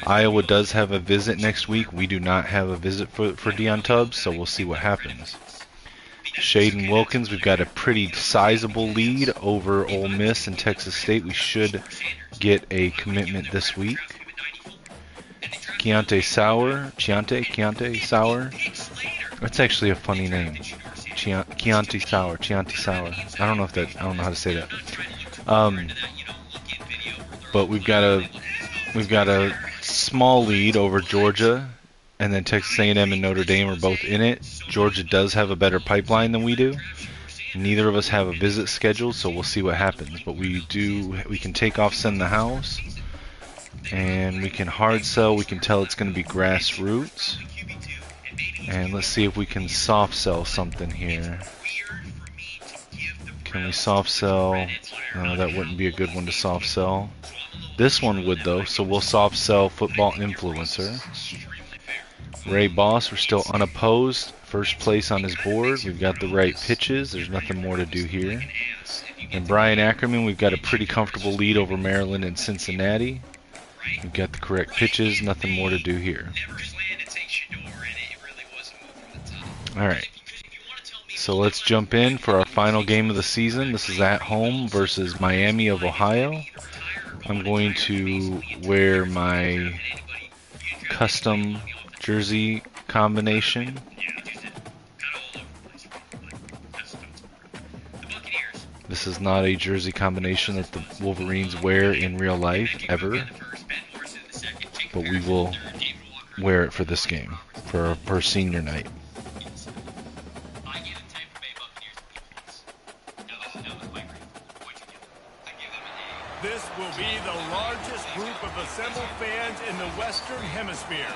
Iowa does have a visit next week. We do not have a visit for Dion Tubbs, so we'll see what happens. Shaden Wilkins, we've got a pretty sizable lead over Ole Miss and Texas State. We should get a commitment this week. Keontae Sauer. That's actually a funny name. Keontae Sauer. I don't know how to say that. But we've got a small lead over Georgia, and then Texas A&M and Notre Dame are both in it. Georgia does have a better pipeline than we do. Neither of us have a visit scheduled, so we'll see what happens. But we can take off Send the House, and we can hard sell. We can tell it's going to be grassroots. And let's see if we can soft sell something here. Can we soft sell? No, that wouldn't be a good one to soft sell. This one would though, so we'll soft sell Football Influencer. Ray Boss, we're still unopposed. First place on his board. We've got the right pitches. There's nothing more to do here. And Brian Ackerman, we've got a pretty comfortable lead over Maryland and Cincinnati. We've got the correct pitches. Nothing more to do here. Alright, so let's jump in for our final game of the season. This is at home versus Miami of Ohio. I'm going to wear my custom jersey combination. This is not a jersey combination that the Wolverines wear in real life, ever. But we will wear it for this game, for senior night. This will be the largest group of assembled fans in the Western Hemisphere.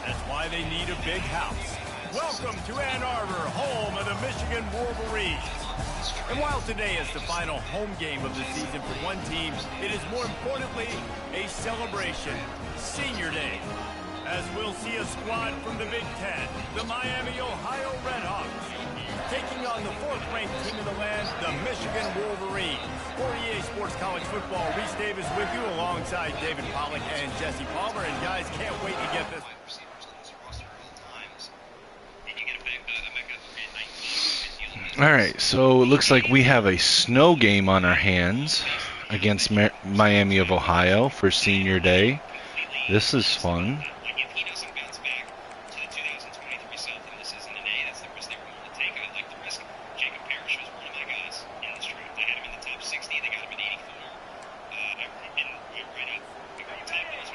That's why they need a big house. Welcome to Ann Arbor, home of the Michigan Wolverines. And while today is the final home game of the season for one team, it is more importantly a celebration, Senior Day. As we'll see a squad from the Big Ten, the Miami, Ohio Redhawks, taking on the fourth-ranked team in the land, the Michigan Wolverines. For EA Sports College Football, Reese Davis with you alongside David Pollack and Jesse Palmer. And guys, can't wait to get this. Alright, so it looks like we have a snow game on our hands against Miami of Ohio for Senior Day. This is fun.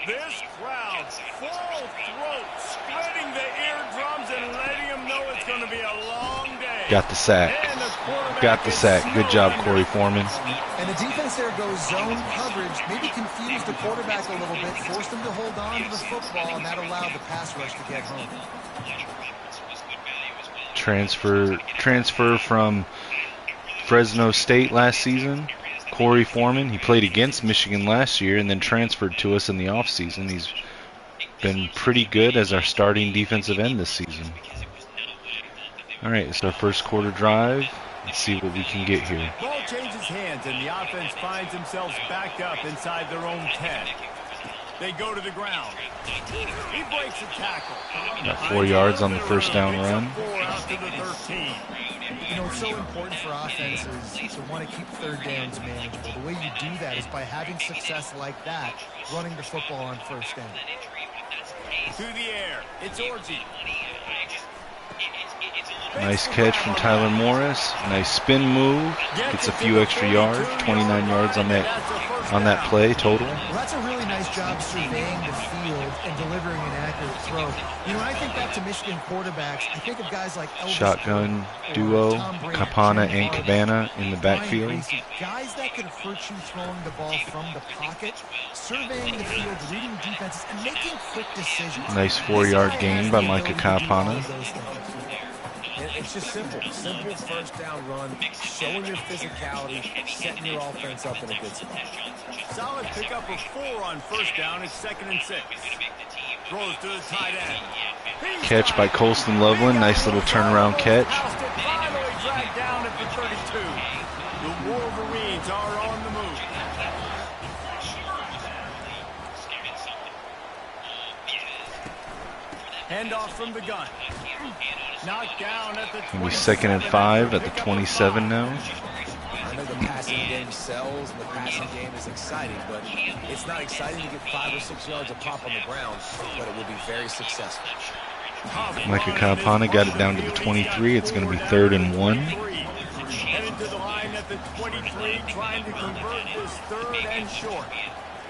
This crowd, full throat, spreading the eardrums and letting them know it's going to be a long day. Got the sack. Got the sack. Good job, Corey Foreman. And the defense there goes zone coverage, maybe confused the quarterback a little bit, forced him to hold on to the football, and that allowed the pass rush to get home. Transfer from Fresno State last season. Corey Foreman, he played against Michigan last year and then transferred to us in the offseason. He's been pretty good as our starting defensive end this season. All right, it's our first quarter drive. Let's see what we can get here. Ball changes hands and the offense finds themselves backed up inside their own 10. They go to the ground. He breaks a tackle. Got 4 yards on the first down run. Out to the 13. You know, it's so important for offenses to want to keep third downs manageable. The way you do that is by having success like that, running the football on first down. To the air, it's Orji. Nice catch from Tyler Morris. Nice spin move. Gets a few extra yards. 29 yards on that play total. Well, that's a really nice job surveying the field and delivering an accurate throw. You know, when I think back to Michigan quarterbacks, I think of guys like Elvis Shotgun Burke duo, Tom Brady, Capana Jim and Harbaugh, Cabana in the backfield. guys that could hurt you throwing the ball from the pocket, surveying the field, reading defenses, and making quick decisions. Nice 4-yard gain by Micah Capana. It's just simple first down run, showing your physicality, setting your offense up in a good spot. Solid pickup of 4 on first down. It's 2nd and 6. Throws to the tight end. Catch by Colston Loveland. Nice little turnaround catch. Finally dragged down at the 32. The Wolverines are on the move. Handoff from the gun. Knocked down at the 20. It'll be 2nd and 5 at the 27 now. I know the passing game sells and the passing game is exciting, but it's not exciting to get 5 or 6 yards of pop on the ground, but it will be very successful. Micah Capana got it down to the 23. It's going to be 3rd and 1. Headed to the line at the 23, trying to convert this 3rd and short.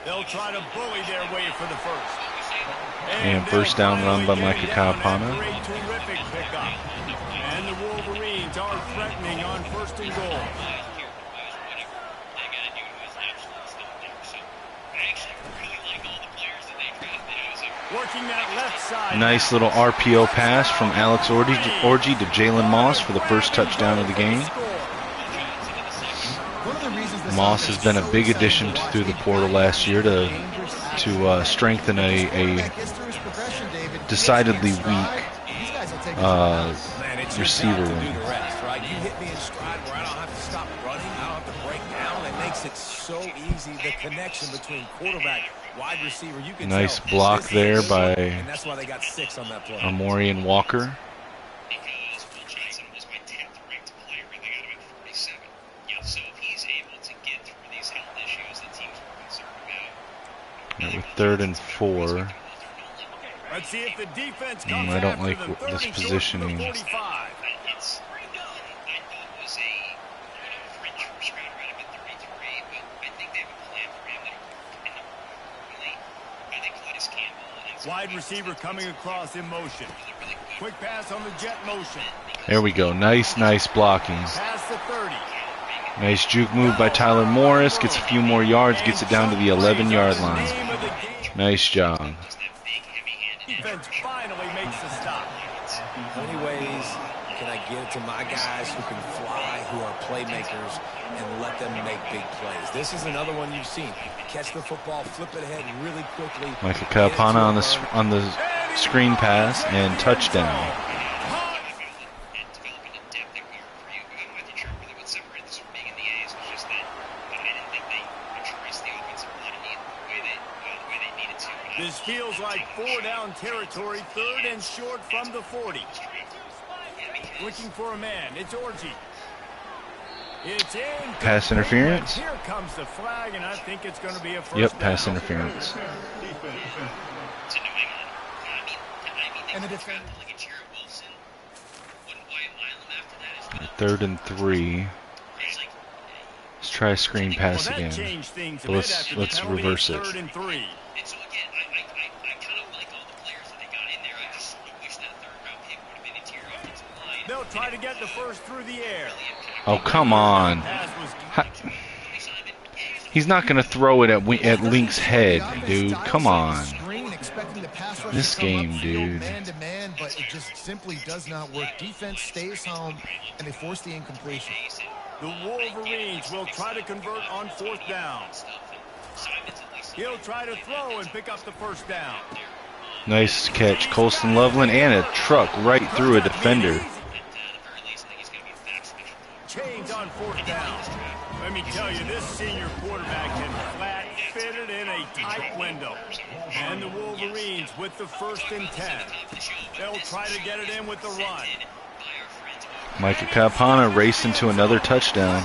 They'll try to bully their way for the first. And first down run by Micah Capana. Terrific pickup. And the Wolverines are threatening on 1st and goal. Working that left side. Nice little RPO pass from Alex Orji to Jalen Moss for the first touchdown of the game. Moss has been a big addition through the portal last year to strengthen a decidedly weak receiver room. You hit me in stride where I don't have to stop running, I don't have to break down. It makes it so easy, the connection between quarterback, wide receiver. You can Nice tell block there by and that's why they got 6 on that play. Amorian Walker. Because Will Johnson was my 10th ranked player, and they got him at 47. Yeah, so if he's able to get through these health issues that teams were concerned about. With 3rd and 4. Let's see if the defense comes I don't after like them. this 30 positioning. short to the 45. It's, I thought was a fringe first round right up at 33, but I think they have a plan for him that'll work. And importantly, I think Clytus Campbell and Wide receiver coming across in motion. Quick pass on the jet motion. There we go. Nice blocking. Pass the 30. Nice juke move by Tyler Morris. Gets a few more yards. Gets it down to the 11-yard line. Nice job. Defense finally makes the stop. How many ways can I get it to my guys who can fly, who are playmakers, and let them make big plays? This is another one you've seen. Catch the football, flip it ahead really quickly. Micah Capana on the screen pass and touchdown. This feels like 4-down territory, 3rd and short from the 40. Looking for a man. It's Orji. It's in. Pass interference. Here comes the flag, and I think it's going to be a first Yep, down. pass interference. And the defense. 3rd and 3. Let's try a screen pass Well, that again. changed things a But bit after the let's penalty. reverse it. 3rd and 3. And so again, I kind of like all the players that they got in there. I just wish that 3rd round pick would have been interior offensive line. They'll try to get the first through the air. Oh, come on. Pass was He's not going to throw it at Link's head, dude. Come on. This game, dude. Man to man, but it just simply does not work. Defense stays home, and they force the incompletion. the Wolverines will try to convert on 4th down. He'll try to throw and pick up the first down. Nice catch, Colston Loveland, and a truck right through a defender. Change on 4th down. Let me tell you, this senior quarterback can flat fit it in a tight window. And the Wolverines with the 1st and 10. They'll try to get it in with the run. Micah Capana racing to another touchdown.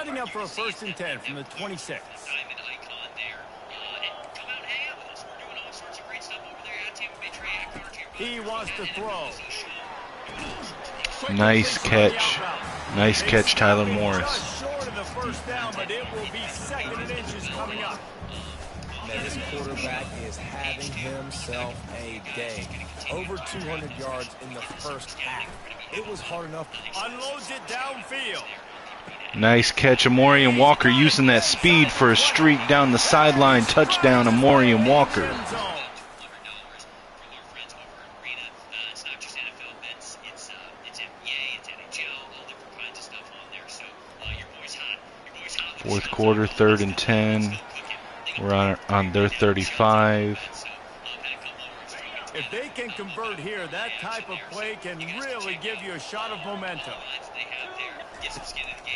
setting up for a 1st and 10 from the 26. Diamond icon there. And come out and hang out with us. We're doing all sorts of great stuff over there at Tampa Bay Trey. He wants to throw. Nice catch. Nice catch, Tyler Morris. Just short of the 1st down, but it will be 2nd and inches coming up. Man, this quarterback is having himself a day. Over 200 yards in the 1st half. It was hard enough. Unloads it downfield. Nice catch, Amorian Walker using that speed for a streak down the sideline. Touchdown, Amorian Walker. Fourth quarter, 3rd and 10. We're on their 35. If they can convert here, that type of play can really give you a shot of momentum.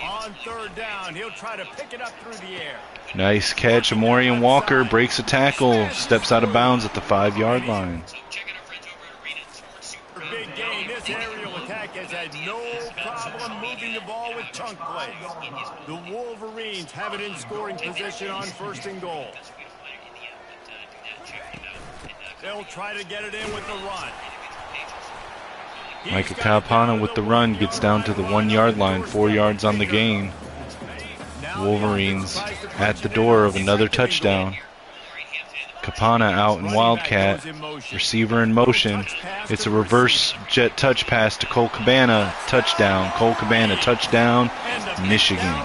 On 3rd down, he'll try to pick it up through the air. Nice catch. Amorian Walker breaks a tackle, steps out of bounds at the 5-yard line. Big gain. This aerial attack has had no problem moving the ball with chunk plays. The Wolverines have it in scoring position on 1st and goal. They'll try to get it in with the run. Micah Kalpana with the run gets down to the 1-yard line, 4 yards on the gain. Wolverines at the door of another touchdown. Kapana out in Wildcat. Receiver in motion. It's a reverse jet touch pass to Cole Cabana. Touchdown. Cole Cabana touchdown. Michigan.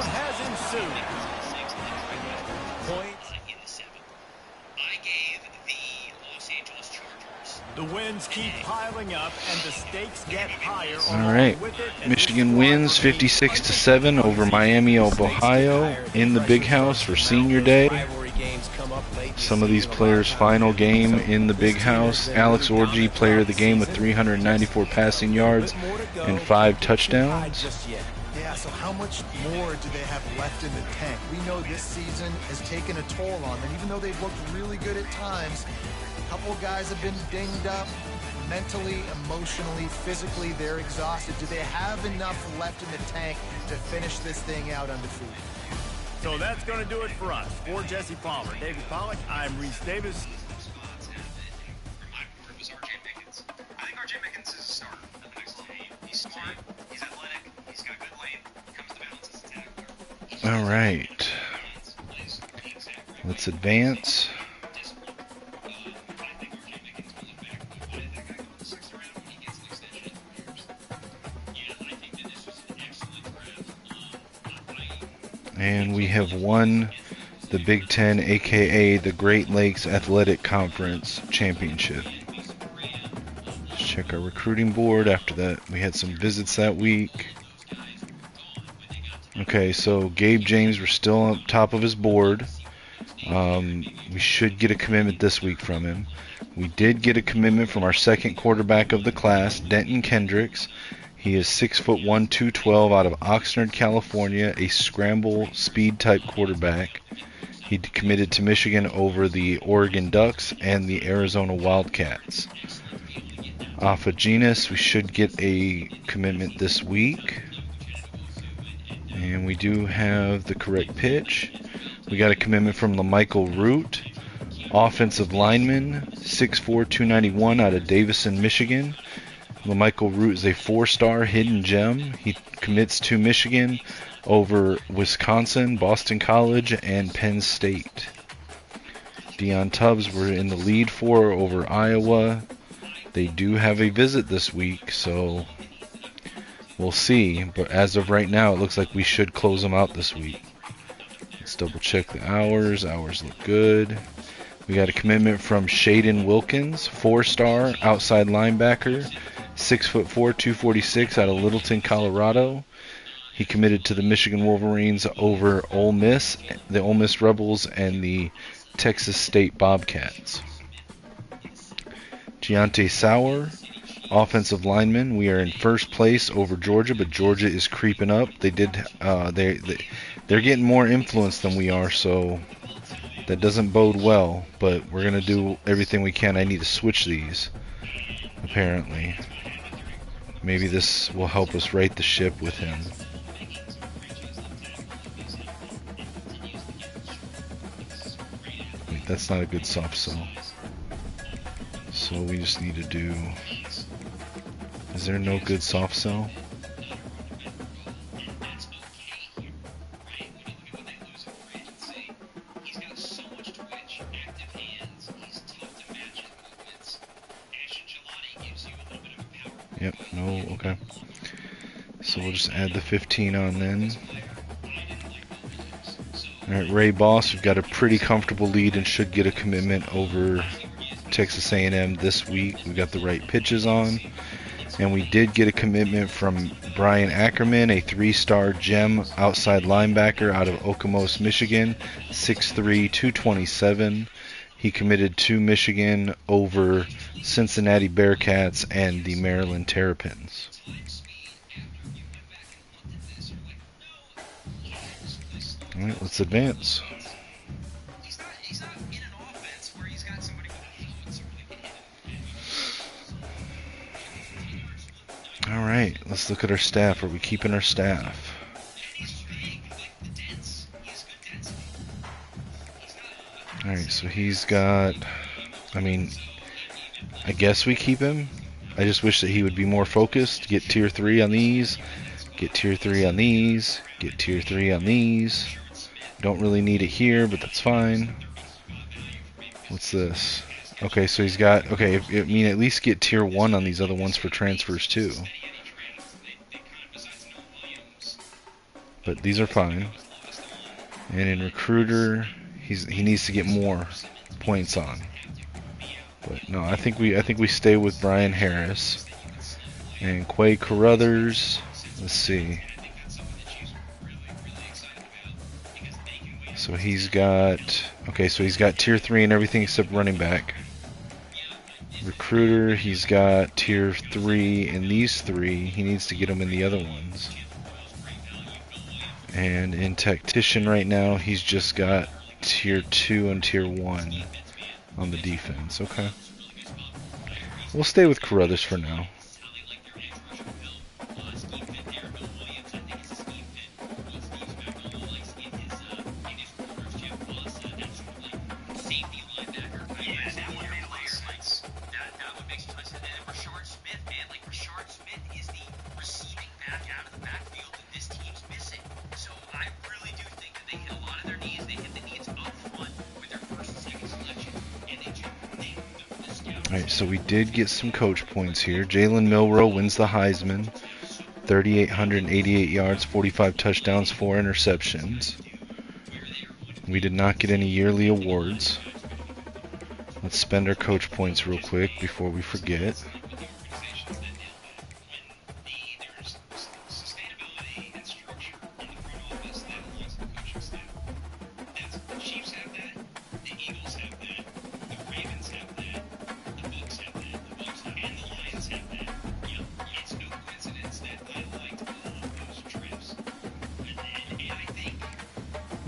The wins keep piling up and the stakes get higher. All right. Michigan wins 56-7 over Miami of Ohio in the Big House for Senior Day. Some of these players' final game in the Big House. Alex Orji, player of the game with 394 passing yards and 5 touchdowns. Yeah, so how much more do they have left in the tank? We know this season has taken a toll on them, even though they've looked really good at times. A couple guys have been dinged up mentally, emotionally, physically. They're exhausted. Do they have enough left in the tank to finish this thing out undefeated? So that's going to do it for us. For Jesse Palmer, David Pollack, I'm Reese Davis. I think R.J. Mickens is a starter for the next game. He's smart, he's athletic, he's got good lane, he comes to balance as a tackler. All right. Let's advance. And we have won the Big Ten, aka the Great Lakes Athletic Conference Championship. Let's check our recruiting board. After that, we had some visits that week. Okay, so Gabe James, we're still on top of his board. We should get a commitment this week from him. We did get a commitment from our second quarterback of the class, Denton Kendricks. He is 6'1", 212 out of Oxnard, California, a scramble speed type quarterback. He committed to Michigan over the Oregon Ducks and the Arizona Wildcats. Alpha Genus, we should get a commitment this week. And we do have the correct pitch. We got a commitment from LaMichael Root, offensive lineman, 6'4", 291 out of Davison, Michigan. LaMichael Root is a 4-star hidden gem. He commits to Michigan over Wisconsin, Boston College, and Penn State. Deion Tubbs we're in the lead for over Iowa. They do have a visit this week, so we'll see. But as of right now, it looks like we should close them out this week. Let's double check the hours. Hours look good. We got a commitment from Shaden Wilkins, 4-star outside linebacker. 6'4", 246 out of Littleton, Colorado. He committed to the Michigan Wolverines over Ole Miss, the Ole Miss Rebels, and the Texas State Bobcats. Giante Sauer, offensive lineman. We are in first place over Georgia, but Georgia is creeping up. They're getting more influence than we are, so that doesn't bode well. But we're gonna do everything we can. I need to switch these, apparently. Maybe this will help us right the ship with him. That's not a good soft sell. So we just need to do... Is there no good soft sell? Yep, no, okay. So we'll just add the 15 on then. Alright, Ray Boss, we've got a pretty comfortable lead and should get a commitment over Texas A&M this week. We got the right pitches on. And we did get a commitment from Brian Ackerman, a 3-star gem outside linebacker out of Okemos, Michigan, 6'3", 227. He committed to Michigan over Cincinnati Bearcats and the Maryland Terrapins. All right, let's advance. All right, let's look at our staff. Are we keeping our staff? All right, so he's got, I mean, I guess we keep him. I just wish that he would be more focused. Get tier 3 on these. Get tier 3 on these. Get tier 3 on these. Don't really need it here, but that's fine. What's this? Okay, so he's got, okay, I mean, at least get tier 1 on these other ones for transfers too. But these are fine. And in recruiter, he needs to get more points on. But no, I think we stay with Brian Harris. And Quay Carruthers, let's see. So he's got, okay, so he's got tier 3 and everything except running back. Recruiter, he's got tier 3 in these 3. He needs to get them in the other ones. And in tactician right now, he's just got tier 2 and tier 1 on the defense. Okay. We'll stay with Carruthers for now. Alright, so we did get some coach points here. Jalen Milroe wins the Heisman. 3,888 yards, 45 touchdowns, 4 interceptions. We did not get any yearly awards. Let's spend our coach points real quick before we forget.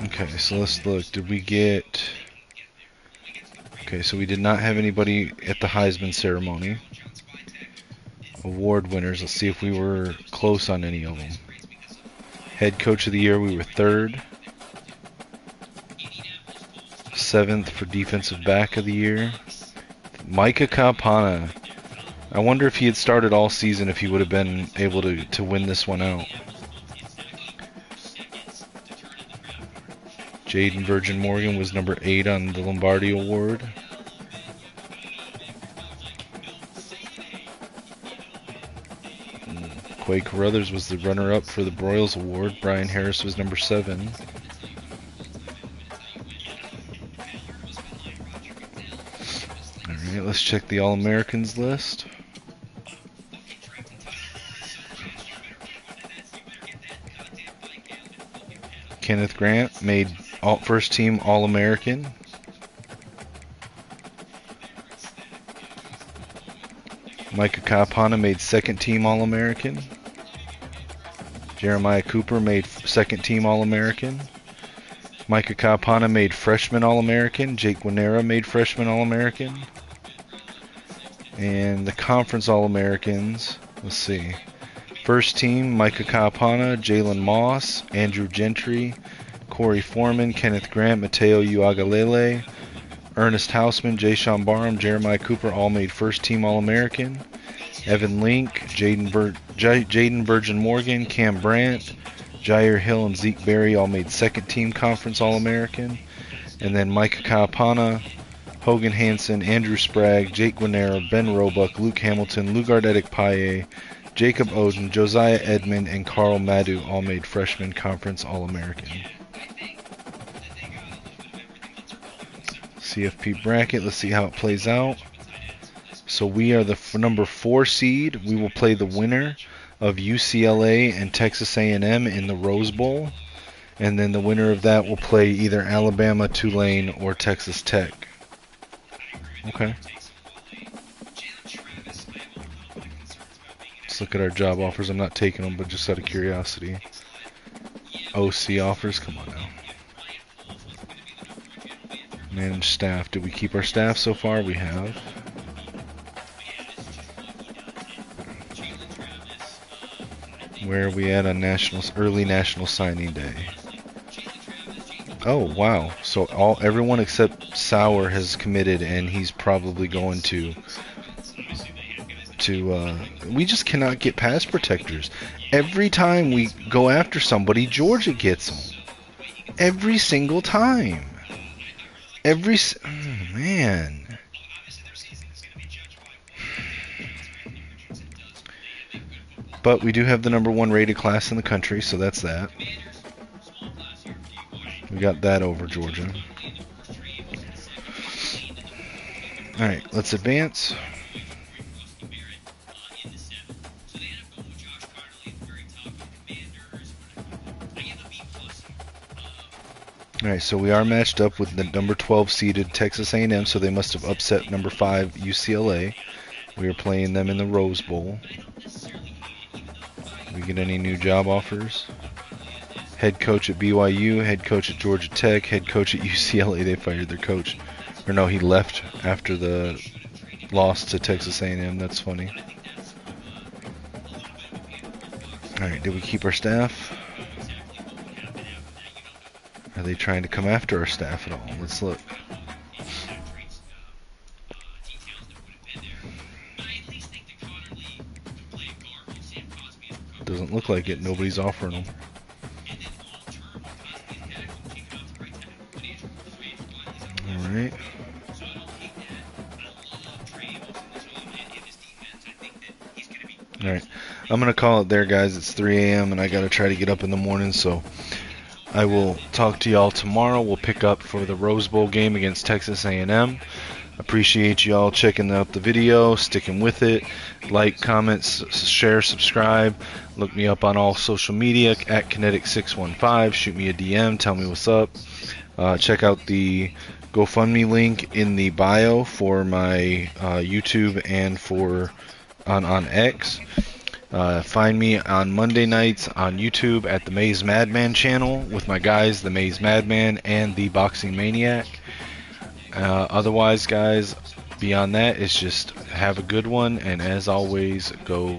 Okay, so let's look. Did we get... Okay, so we did not have anybody at the Heisman ceremony. Award winners, let's see if we were close on any of them. Head Coach of the Year, we were 3rd. 7th for Defensive Back of the Year. Micah Kapana. I wonder if he had started all season, if he would have been able to win this one out. Jaden Virgin Morgan was number 8 on the Lombardi Award. Quay Carruthers was the runner-up for the Broyles Award. Brian Harris was number 7. Alright, let's check the All-Americans list. Kenneth Grant made first team All-American. Micah Kapana made second team All-American. Jeremiah Cooper made second team All-American. Micah Kapana made freshman All-American. Jake Winera made freshman All-American. And the conference All-Americans, let's see. First team, Micah Kapana, Jalen Moss, Andrew Gentry, Corey Foreman, Kenneth Grant, Mateo Uagalele. Ernest Hausman, Jay-Sean Barham, Jeremiah Cooper all made first team All-American. Evan Link, Jaden Virgin Morgan, Cam Brandt, Jair Hill, and Zeke Berry all made second team conference All-American. And then Micah Kaapana, Hogan Hansen, Andrew Sprague, Jake Guinera, Ben Roebuck, Luke Hamilton, Lugard Edekpaye, Jacob Oden, Josiah Edmond, and Carl Madu all made freshman conference All-American. CFP bracket, let's see how it plays out. So we are the number 4 seed. We will play the winner of UCLA and Texas A&M in the Rose Bowl. And then the winner of that will play either Alabama, Tulane, or Texas Tech. Okay. Let's look at our job offers. I'm not taking them, but just out of curiosity. OC offers, come on now. Manage staff. Did we keep our staff so far? We have. Where are we at on early National Signing Day? Oh wow! So everyone except Sauer has committed, and he's probably going to. We just cannot get pass protectors. Every time we go after somebody, Georgia gets them. Every single time. Man. But we do have the number 1 rated class in the country, so that's that. We got that over Georgia. Alright, let's advance. Alright, so we are matched up with the number 12 seeded Texas A&M, so they must have upset number 5 UCLA. We are playing them in the Rose Bowl. Did we get any new job offers? Head coach at BYU, head coach at Georgia Tech, head coach at UCLA. They fired their coach. Or no, he left after the loss to Texas A&M. That's funny. Alright, did we keep our staff? Are they trying to come after our staff at all? Let's look. Doesn't look like it. Nobody's offering them. Alright. Alright. I'm going to call it there, guys. It's 3 a.m. and I got to try to get up in the morning, so I will talk to y'all tomorrow. We'll pick up for the Rose Bowl game against Texas A&M. Appreciate y'all checking out the video, sticking with it. Like, comment, share, subscribe. Look me up on all social media at Kinetic615. Shoot me a DM. Tell me what's up. Check out the GoFundMe link in the bio for my YouTube and for on X. Find me on Monday nights on YouTube at the Maze Madman channel with my guys, the Maze Madman and the Boxing Maniac. Otherwise, guys, beyond that, it's just have a good one, and as always, go